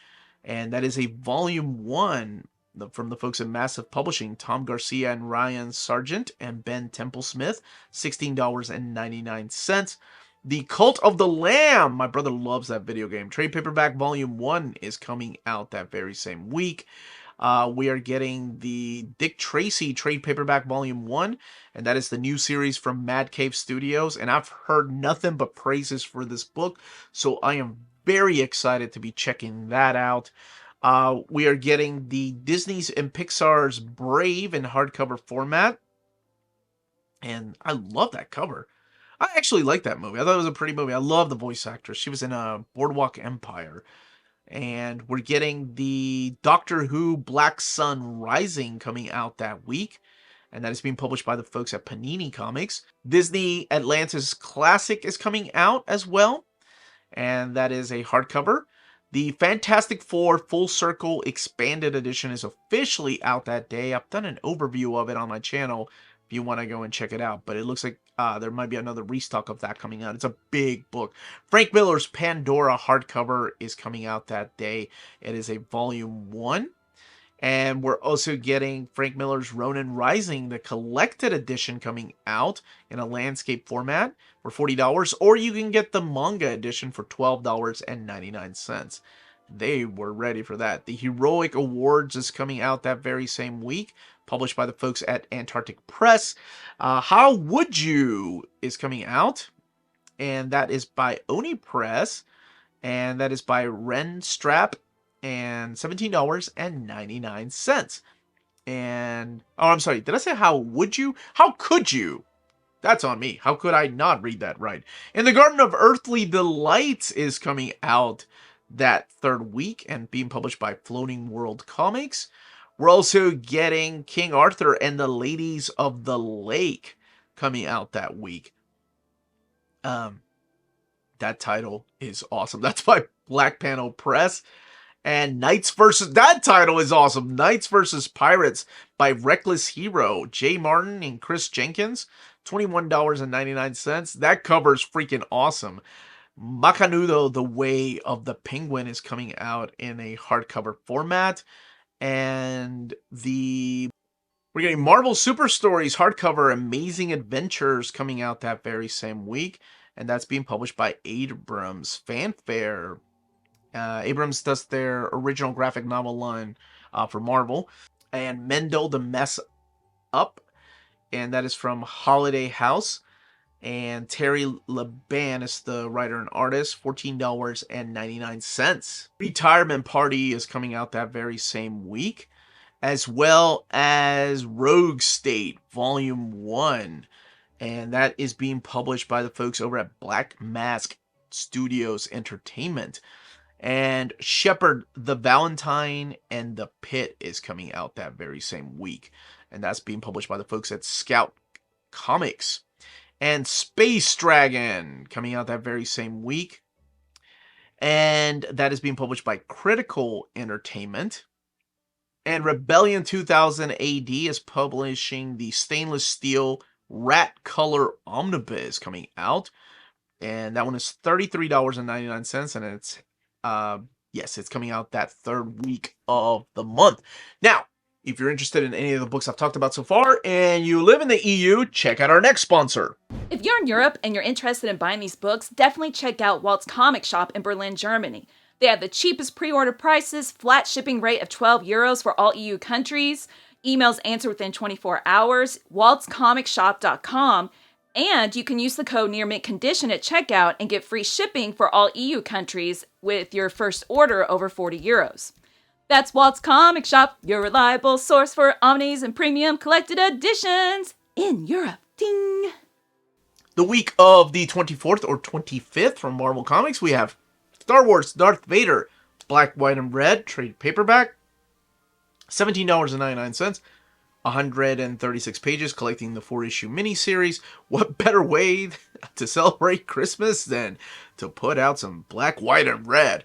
and that is a volume 1 from the folks at Massive Publishing, Tom Garcia and Ryan Sargent and Ben Templesmith, $16.99. The Cult of the Lamb, my brother loves that video game. Trade paperback volume 1 is coming out that very same week. We are getting the Dick Tracy trade paperback volume 1, and that is the new series from Mad Cave Studios, and I've heard nothing but praises for this book, so I am very excited to be checking that out. We are getting the Disney's and Pixar's Brave in hardcover format, and I love that cover. I actually like that movie. I thought it was a pretty movie. I love the voice actress. She was in Boardwalk Empire. And we're getting the Doctor Who Black Sun Rising coming out that week. And that is being published by the folks at Panini Comics. Disney Atlantis Classic is coming out as well. And that is a hardcover. The Fantastic Four Full Circle Expanded Edition is officially out that day. I've done an overview of it on my channel if you want to go and check it out. But it looks like there might be another restock of that coming out. It's a big book. Frank Miller's Pandora hardcover is coming out that day. It is a volume 1. And we're also getting Frank Miller's Ronin Rising, the collected edition, coming out in a landscape format for $40. Or you can get the manga edition for $12.99. They were ready for that. The Heroic Awards is coming out that very same week, published by the folks at Antarctic Press. How Would You is coming out, and that is by Oni Press, and that is by Ren Strap, and $17.99. And, oh, I'm sorry, did I say How Would You? How Could You? That's on me. How could I not read that right? And The Garden of Earthly Delights is coming out that third week and being published by Floating World Comics. We're also getting King Arthur and the Ladies of the Lake coming out that week. That title is awesome. That's by Black Panel Press. And that title is awesome. Knights vs. Pirates by Reckless Hero, Jay Martin and Chris Jenkins, $21.99. That cover is freaking awesome. Macanudo, The Way of the Penguin is coming out in a hardcover format. And we're getting Marvel Super Stories hardcover Amazing Adventures coming out that very same week. And that's being published by Abrams Fanfare. Abrams does their original graphic novel line for Marvel. And Mendel the Mess Up. And that is from Holiday House. And Terry Laban is the writer and artist, $14.99. Retirement Party is coming out that very same week, as well as Rogue State Volume 1. And that is being published by the folks over at Black Mask Studios Entertainment. And Shepherd the Valentine and the Pit is coming out that very same week. And that's being published by the folks at Scout Comics. And Space Dragon coming out that very same week. And that is being published by Critical Entertainment. And Rebellion 2000 AD is publishing the stainless steel Rat Color Omnibus coming out. And that one is $33.99. And it's, it's coming out that third week of the month. Now, if you're interested in any of the books I've talked about so far and you live in the EU, check out our next sponsor. If you're in Europe and you're interested in buying these books, definitely check out Walt's Comic Shop in Berlin, Germany. They have the cheapest pre-order prices, flat shipping rate of €12 for all EU countries, emails answered within 24 hours, waltscomicshop.com, and you can use the code Near Mint Condition at checkout and get free shipping for all EU countries with your first order over €40. That's Walt's Comic Shop, your reliable source for omnis and premium collected editions in Europe. Ding! The week of the 24th or 25th from Marvel Comics, we have Star Wars Darth Vader, Black, White, and Red, trade paperback, $17.99. 136 pages, collecting the 4-issue miniseries. What better way to celebrate Christmas than to put out some Black, White, and Red?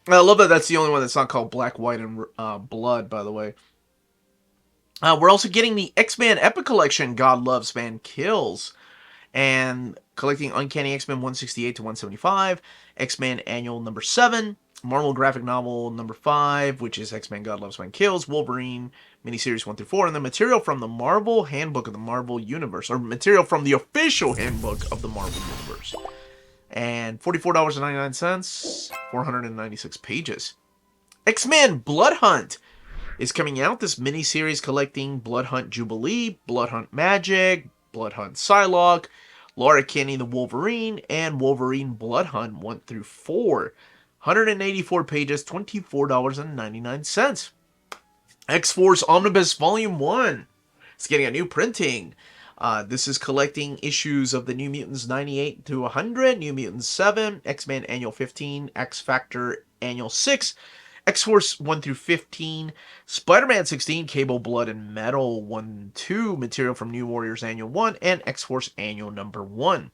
I love that that's the only one that's not called Black, White, and Blood, by the way. We're also getting the X-Men Epic Collection, God Loves, Man Kills, and collecting Uncanny X-Men 168 to 175, X-Men Annual number 7, Marvel Graphic Novel number 5, which is X-Men God Loves, Man Kills, Wolverine miniseries 1 through 4, and the material from the Marvel Handbook of the Marvel Universe, or material from the official Handbook of the Marvel Universe. And $44.99, 496 pages. X-Men Blood Hunt is coming out. This miniseries collecting Blood Hunt Jubilee, Blood Hunt Magic, Blood Hunt Psylocke, Laura Kinney the Wolverine, and Wolverine Blood Hunt 1 through 4. 184 pages, $24.99. X-Force Omnibus Volume 1 is getting a new printing. This is collecting issues of the New Mutants 98 to 100, New Mutants 7, X-Men Annual 15, X-Factor Annual 6, X-Force 1 through 15, Spider-Man 16, Cable, Blood, and Metal 1 2, material from New Warriors Annual 1, and X-Force Annual number 1.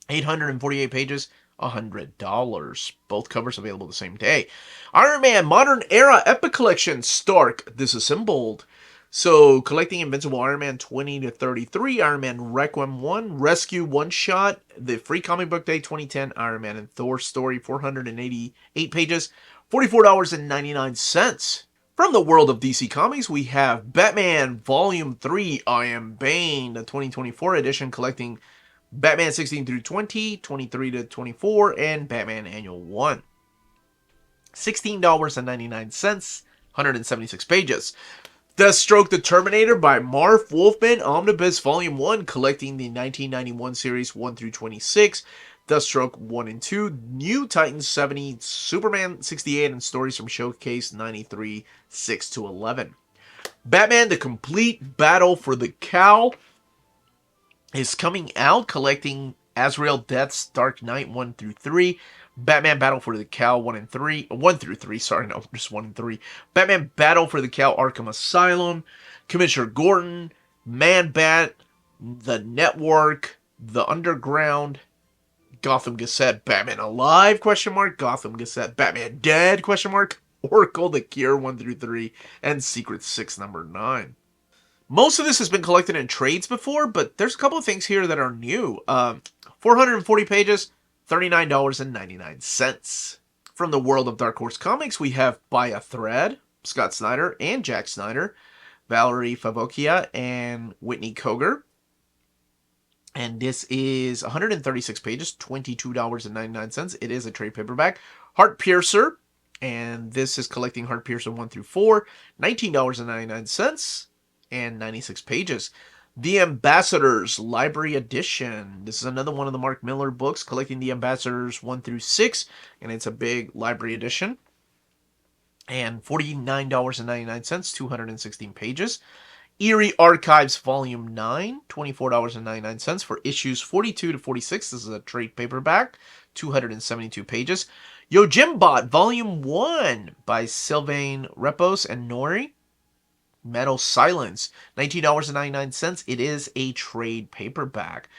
848 pages, $100. Both covers available the same day. Iron Man Modern Era Epic Collection Stark Disassembled. So, collecting Invincible Iron Man 20 to 33, Iron Man Requiem 1, Rescue One Shot, the Free Comic Book Day 2010 Iron Man and Thor story, 488 pages, $44.99. From the world of DC Comics, we have Batman Volume 3, I Am Bane, the 2024 edition, collecting Batman 16 through 20, 23 to 24, and Batman Annual 1. $16.99, 176 pages. Deathstroke the Terminator by Marv Wolfman, Omnibus Volume 1, collecting the 1991 series 1 through 26, Deathstroke 1 and 2, New Titans 70, Superman 68, and stories from Showcase 93, 6 to 11. Batman, The Complete Battle for the Cowl is coming out, collecting Azrael Death's Dark Knight 1 through 3, Batman Battle for the Cowl 1 through 3, sorry, no, just 1 and 3. Batman Battle for the Cowl Arkham Asylum, Commissioner Gordon, Man-Bat, The Network, The Underground, Gotham Gazette, Batman Alive, Gotham Gazette, Batman Dead, Oracle, The Cure 1 through 3, and Secret 6 number 9. Most of this has been collected in trades before, but there's a couple of things here that are new. 440 pages, $39.99. From the world of Dark Horse Comics, we have By a Thread, Scott Snyder and Jack Snyder, Valerie Favocchia and Whitney Koger. And this is 136 pages, $22.99. It is a trade paperback. Heart Piercer, and this is collecting Heart Piercer 1 through 4, $19.99, and 96 pages. The Ambassadors Library Edition. This is another one of the Mark Millar books, collecting The Ambassadors 1 through 6, and it's a big library edition. And $49.99, 216 pages. Eerie Archives Volume 9, $24.99 for issues 42 to 46. This is a trade paperback, 272 pages. Yojimbot Volume 1 by Sylvain Repos and Nori. Metal Silence, $19.99. It is a trade paperback.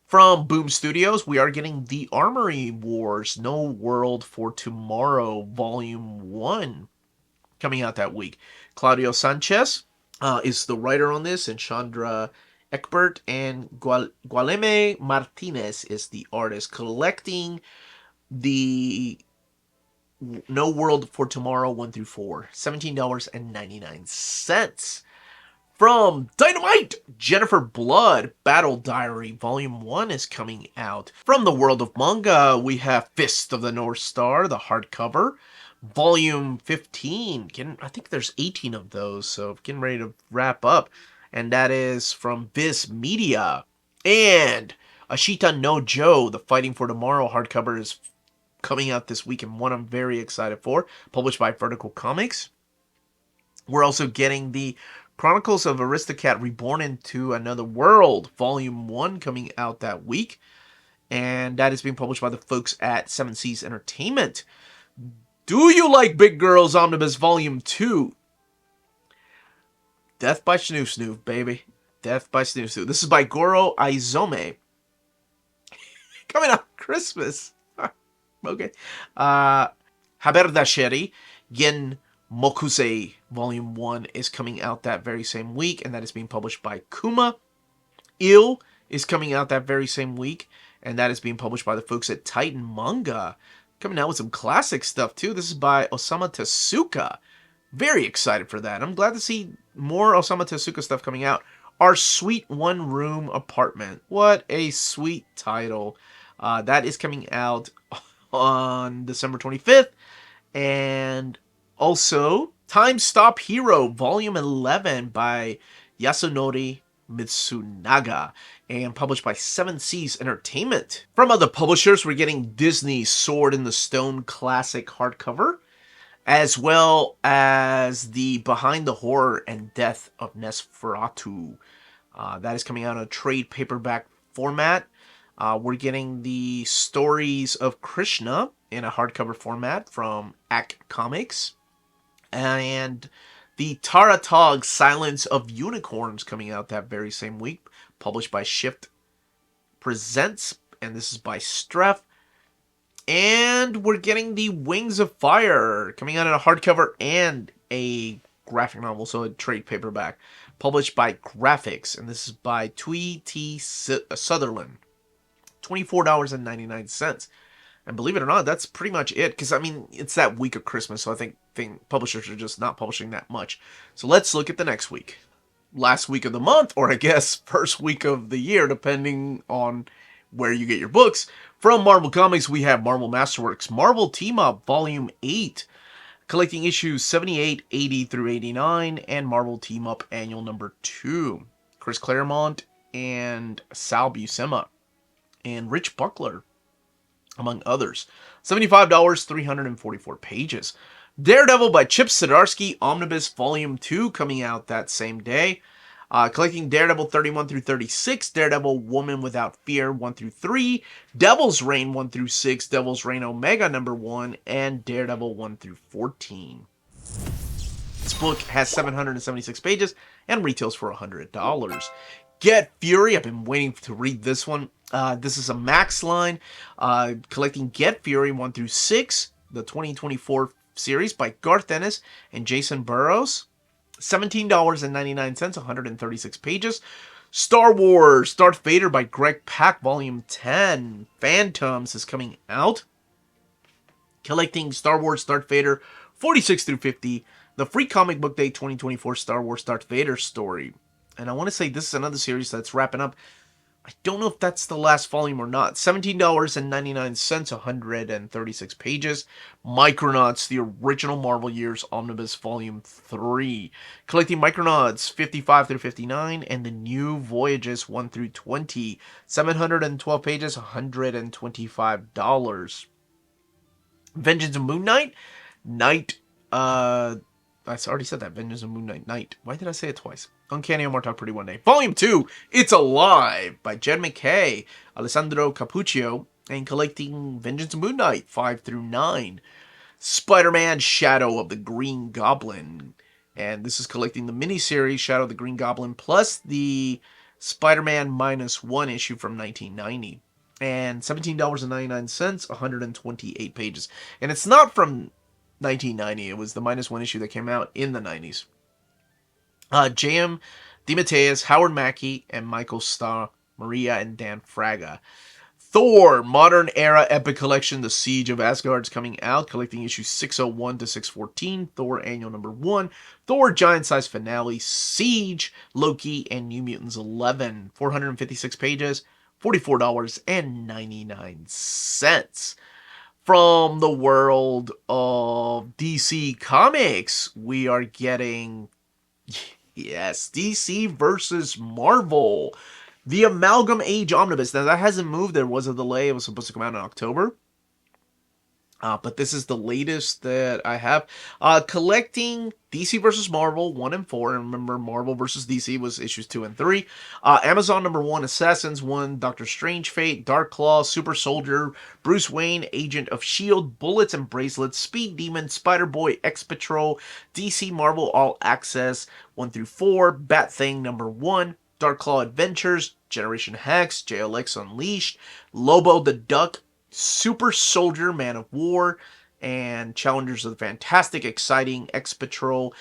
From Boom Studios, we are getting The Armory Wars, No World for Tomorrow, Volume 1, coming out that week. Claudio Sanchez is the writer on this, and Chandra Eckbert, and Guilherme Martinez is the artist, collecting the No World for Tomorrow 1 through 4, $17.99. From Dynamite, Jennifer Blood, Battle Diary, Volume 1 is coming out. From the world of manga, we have Fist of the North Star, the hardcover, Volume 15. I think there's 18 of those, so getting ready to wrap up. And that is from Viz Media. And Ashita no Joe, the Fighting for Tomorrow hardcover is coming out this week, and one I'm very excited for, published by Vertical Comics. We're also getting the Chronicles of Aristocat Reborn into Another World, Volume 1, coming out that week. And that is being published by the folks at Seven Seas Entertainment. Do you like Big Girls Omnibus Volume 2? Death by Snoo Snoo, baby. Death by Snoo Snoo. This is by Goro Aizome. Coming out Christmas. Okay. Haberdasheri Gen Mokusei Volume 1 is coming out that very same week, and that is being published by Kuma. Il is coming out that very same week, and that is being published by the folks at Titan Manga. Coming out with some classic stuff, too. This is by Osamu Tezuka. Very excited for that. I'm glad to see more Osamu Tezuka stuff coming out. Our Sweet One Room Apartment. What a sweet title. That is coming out on December 25th. And also, Time Stop Hero Volume 11 by Yasunori Mitsunaga and published by Seven Seas Entertainment. From other publishers, we're getting Disney's Sword in the Stone classic hardcover, as well as the Behind the Horror and Death of Nosferatu. That is coming out in a trade paperback format. We're getting the Stories of Krishna in a hardcover format from Ack Comics. And the Taratog Silence of Unicorns coming out that very same week, published by Shift Presents, and this is by Streff. And we're getting the Wings of Fire coming out in a hardcover and a graphic novel, so a trade paperback, published by Graphics, and this is by Twee T. Sutherland. $24.99. And believe it or not, that's pretty much it. Because, I mean, it's that week of Christmas, so I think publishers are just not publishing that much. So let's look at the next week. Last week of the month, or I guess first week of the year, depending on where you get your books. From Marvel Comics, we have Marvel Masterworks Marvel Team Up Volume 8, collecting issues 78, 80 through 89, and Marvel Team Up Annual Number 2. Chris Claremont and Sal Buscema and Rich Buckler, among others. $75, 344 pages. Daredevil by Chip Zdarsky, Omnibus Volume 2, coming out that same day. Collecting Daredevil 31 through 36, Daredevil Woman Without Fear 1 through 3, Devil's Reign 1 through 6, Devil's Reign Omega number 1, and Daredevil 1 through 14. This book has 776 pages and retails for $100. Get Fury, I've been waiting to read this one. This is a Max line, collecting Get Fury 1 through 6, the 2024 series by Garth Ennis and Jason Burrows. $17.99, 136 pages. Star Wars Darth Vader by Greg Pak, Volume 10. Phantoms is coming out. Collecting Star Wars Darth Vader 46 through 50. The Free Comic Book Day 2024 Star Wars Darth Vader story. And I want to say this is another series that's wrapping up. I don't know if that's the last volume or not. $17.99, 136 pages. Micronauts, the original Marvel Years Omnibus Volume 3. Collecting Micronauts 55 through 59 and the New Voyages 1 through 20. 712 pages, $125. Vengeance of Moon Knight. I already said that. Vengeance of Moon Knight. Night. Why did I say it twice? Uncanny Immortal Pretty One Day. Volume 2, It's Alive by Jed McKay, Alessandro Cappuccio, and collecting Vengeance of Moon Knight 5 through 9. Spider-Man Shadow of the Green Goblin. And this is collecting the miniseries Shadow of the Green Goblin plus the Spider-Man -1 issue from 1990. And $17.99, 128 pages. And it's not from 1990. It was the -1 issue that came out in the 90s. J.M. DeMatteis, Howard Mackie, and Michael Starr, Maria and Dan Fraga. Thor, Modern Era Epic Collection, The Siege of Asgard is coming out, collecting issues 601 to 614, Thor Annual Number 1, Thor Giant Size Finale, Siege, Loki, and New Mutants 11, 456 pages, $44.99. From the world of DC Comics, we are getting... Yes, DC versus Marvel. The Amalgam Age Omnibus. Now, that hasn't moved. There was a delay. It was supposed to come out in October. But this is the latest that I have. Collecting DC versus Marvel 1 and 4. And remember, Marvel versus DC was issues 2 and 3. Amazon number 1, Assassins 1, Doctor Strange Fate, Dark Claw, Super Soldier, Bruce Wayne, Agent of S.H.I.E.L.D., Bullets and Bracelets, Speed Demon, Spider-Boy, X-Patrol, DC Marvel All Access 1 through 4, Bat Thing number 1, Dark Claw Adventures, Generation Hex, JLX Unleashed, Lobo the Duck, Super Soldier, Man of War, and Challengers of the Fantastic, Exciting, X-Patrol,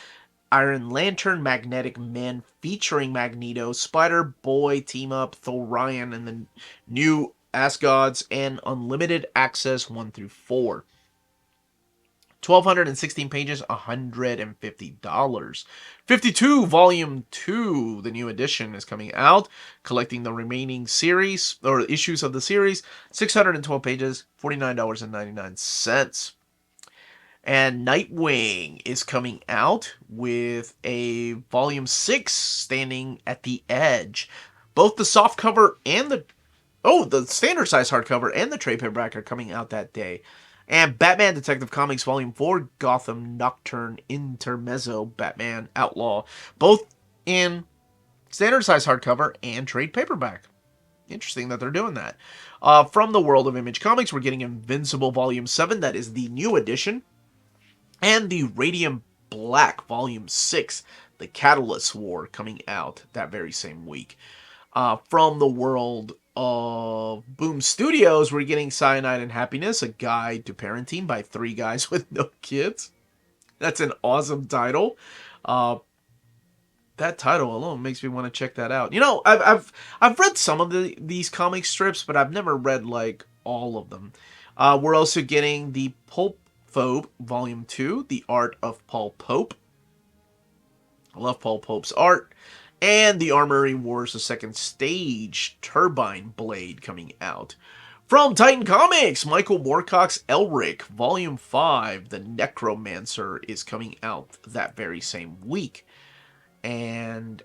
Iron Lantern, Magnetic Men featuring Magneto, Spider-Boy Team Up, Thorian, and the new Asgods, and Unlimited Access 1 through 4. 1,216 pages, $150. 52, Volume 2, the new edition, is coming out. Collecting the remaining series, or issues of the series, 612 pages, $49.99. And Nightwing is coming out with a Volume 6 standing at the edge. Both the softcover and the standard size hardcover and the trade paperback are coming out that day. And Batman Detective Comics Volume 4, Gotham Nocturne Intermezzo, Batman Outlaw, both in standard size hardcover and trade paperback. Interesting that they're doing that. From the world of Image Comics, we're getting Invincible Volume 7, that is the new edition, and the Radiant Black Volume 6, The Catalyst War, coming out that very same week. From the world of Boom Studios, we're getting Cyanide and Happiness, a guide to parenting by 3 guys with no kids. That's an awesome title. That title alone makes me want to check that out. You know, I've read some of these comic strips, but I've never read like all of them. We're also getting the Pulp Phobe Volume 2, The Art of Paul Pope. I love Paul Pope's art. And the Armory Wars, the second stage, Turbine Blade, coming out. From Titan Comics, Michael Moorcock's Elric, Volume 5, The Necromancer, is coming out that very same week. And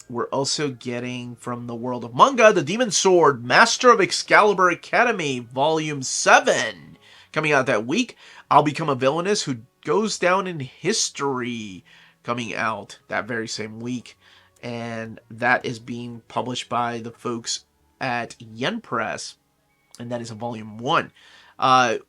we're also getting, from the world of manga, The Demon Sword, Master of Excalibur Academy, Volume 7, coming out that week. I'll Become a Villainess Who Goes Down in History, coming out that very same week. And that is being published by the folks at Yen Press, and that is a Volume 1.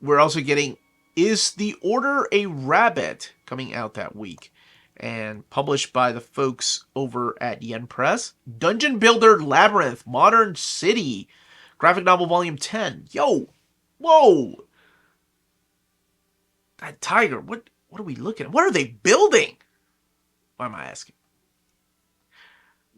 We're also getting Is the Order a Rabbit, coming out that week, and published by the folks over at Yen Press. Dungeon Builder Labyrinth, Modern City, graphic novel Volume 10. Yo! Whoa! That tiger, what are we looking at? What are they building? Why am I asking?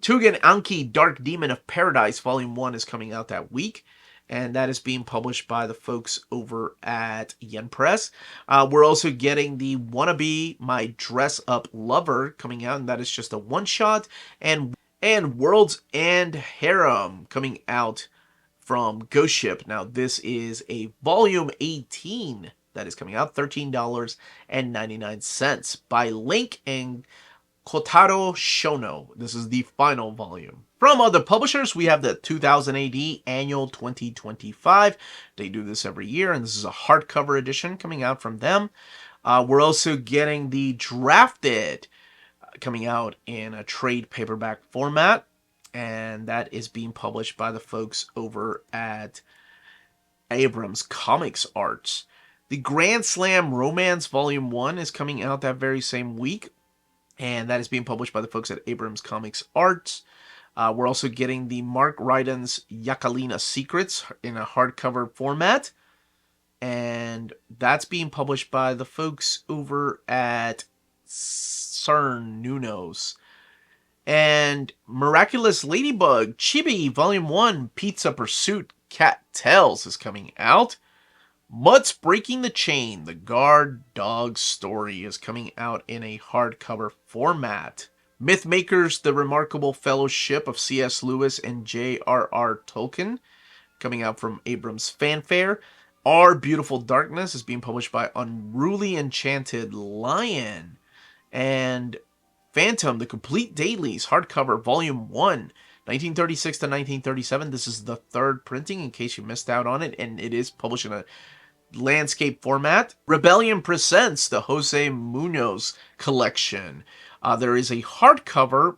Tugen Anki, Dark Demon of Paradise, Volume 1 is coming out that week, and that is being published by the folks over at Yen Press. We're also getting the Wannabe, My Dress Up Lover, coming out, and that is just a one-shot, and Worlds and Harem, coming out from Ghost Ship. Now, this is a Volume 18 that is coming out, $13.99, by Link and Kotaro Shono. This is the final volume. From other publishers, we have the 2000 AD Annual 2025. They do this every year, and this is a hardcover edition coming out from them. We're also getting the Drafted coming out in a trade paperback format, and that is being published by the folks over at Abrams Comics Arts. The Grand Slam Romance Volume 1 is coming out that very same week, and that is being published by the folks at Abrams Comics Arts. We're also getting the Mark Ryden's Yakalina Secrets in a hardcover format, and that's being published by the folks over at CERN Nunos. And Miraculous Ladybug Chibi Volume 1 Pizza Pursuit Cat Tales is coming out. Mutt's Breaking the Chain, the Guard Dog Story, is coming out in a hardcover format. Mythmakers, The Remarkable Fellowship of C.S. Lewis and J.R.R. Tolkien, coming out from Abrams Fanfare. Our Beautiful Darkness is being published by Unruly Enchanted Lion. And Phantom, The Complete Dailies, hardcover, Volume 1, 1936 to 1937. This is the third printing, in case you missed out on it, and it is published in a landscape format. Rebellion presents the Jose Munoz collection. There is a hardcover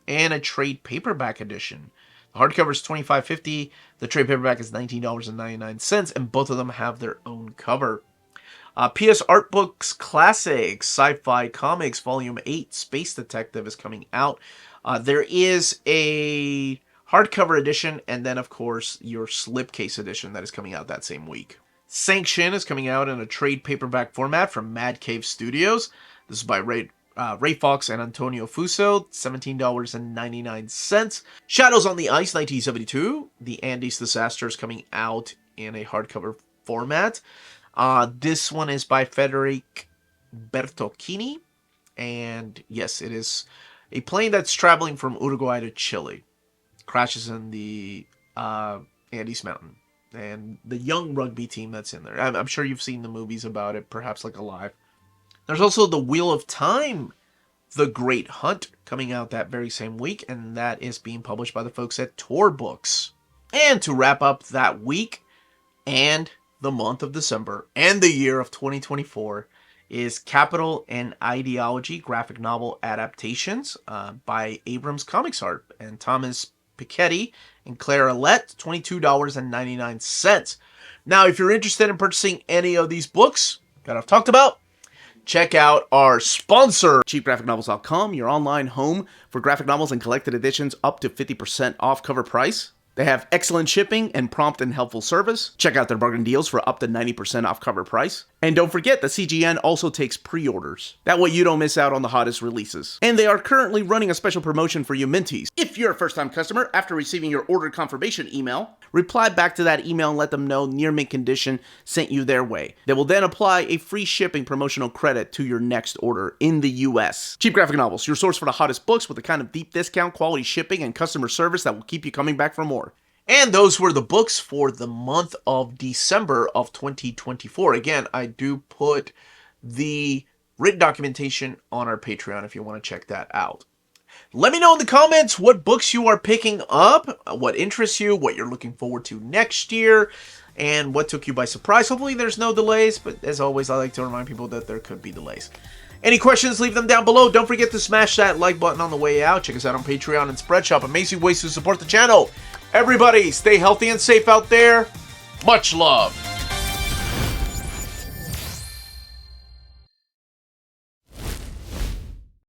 and a trade paperback edition. The hardcover is $25.50. The trade paperback is $19.99, and both of them have their own cover. PS Art Books Classics Sci-Fi Comics Volume 8 Space Detective is coming out. There is a hardcover edition, and then, of course, your slipcase edition that is coming out that same week. Sanction is coming out in a trade paperback format from Mad Cave Studios. This is by Ray Fox and Antonio Fuso, $17.99. Shadows on the Ice, 1972. The Andes Disaster is coming out in a hardcover format. This one is by Federic Bertocchini. And yes, it is a plane that's traveling from Uruguay to Chile. Crashes in the Andes Mountain. And the young rugby team that's in there. I'm sure you've seen the movies about it, perhaps like Alive. There's also The Wheel of Time, The Great Hunt, coming out that very same week, and that is being published by the folks at Tor Books. And to wrap up that week, and the month of December, and the year of 2024, is Capital and Ideology graphic novel adaptations by Abrams Comics Art and Thomas Piketty and Claire Alette, $22.99. Now, if you're interested in purchasing any of these books that I've talked about, check out our sponsor, cheapgraphicnovels.com, your online home for graphic novels and collected editions up to 50% off cover price. They have excellent shipping and prompt and helpful service. Check out their bargain deals for up to 90% off cover price. And don't forget that CGN also takes pre-orders. That way you don't miss out on the hottest releases. And they are currently running a special promotion for you Minties. If you're a first-time customer, after receiving your order confirmation email, reply back to that email and let them know Near Mint Condition sent you their way. They will then apply a free shipping promotional credit to your next order in the US. Cheap Graphic Novels, your source for the hottest books with the kind of deep discount, quality shipping, and customer service that will keep you coming back for more. And those were the books for the month of December of 2024. Again, I do put the written documentation on our Patreon if you want to check that out. Let me know in the comments what books you are picking up, what interests you, what you're looking forward to next year, and what took you by surprise. Hopefully there's no delays, but as always, I like to remind people that there could be delays. Any questions, leave them down below. Don't forget to smash that like button on the way out. Check us out on Patreon and Spreadshop. Amazing ways to support the channel. Everybody, stay healthy and safe out there. Much love.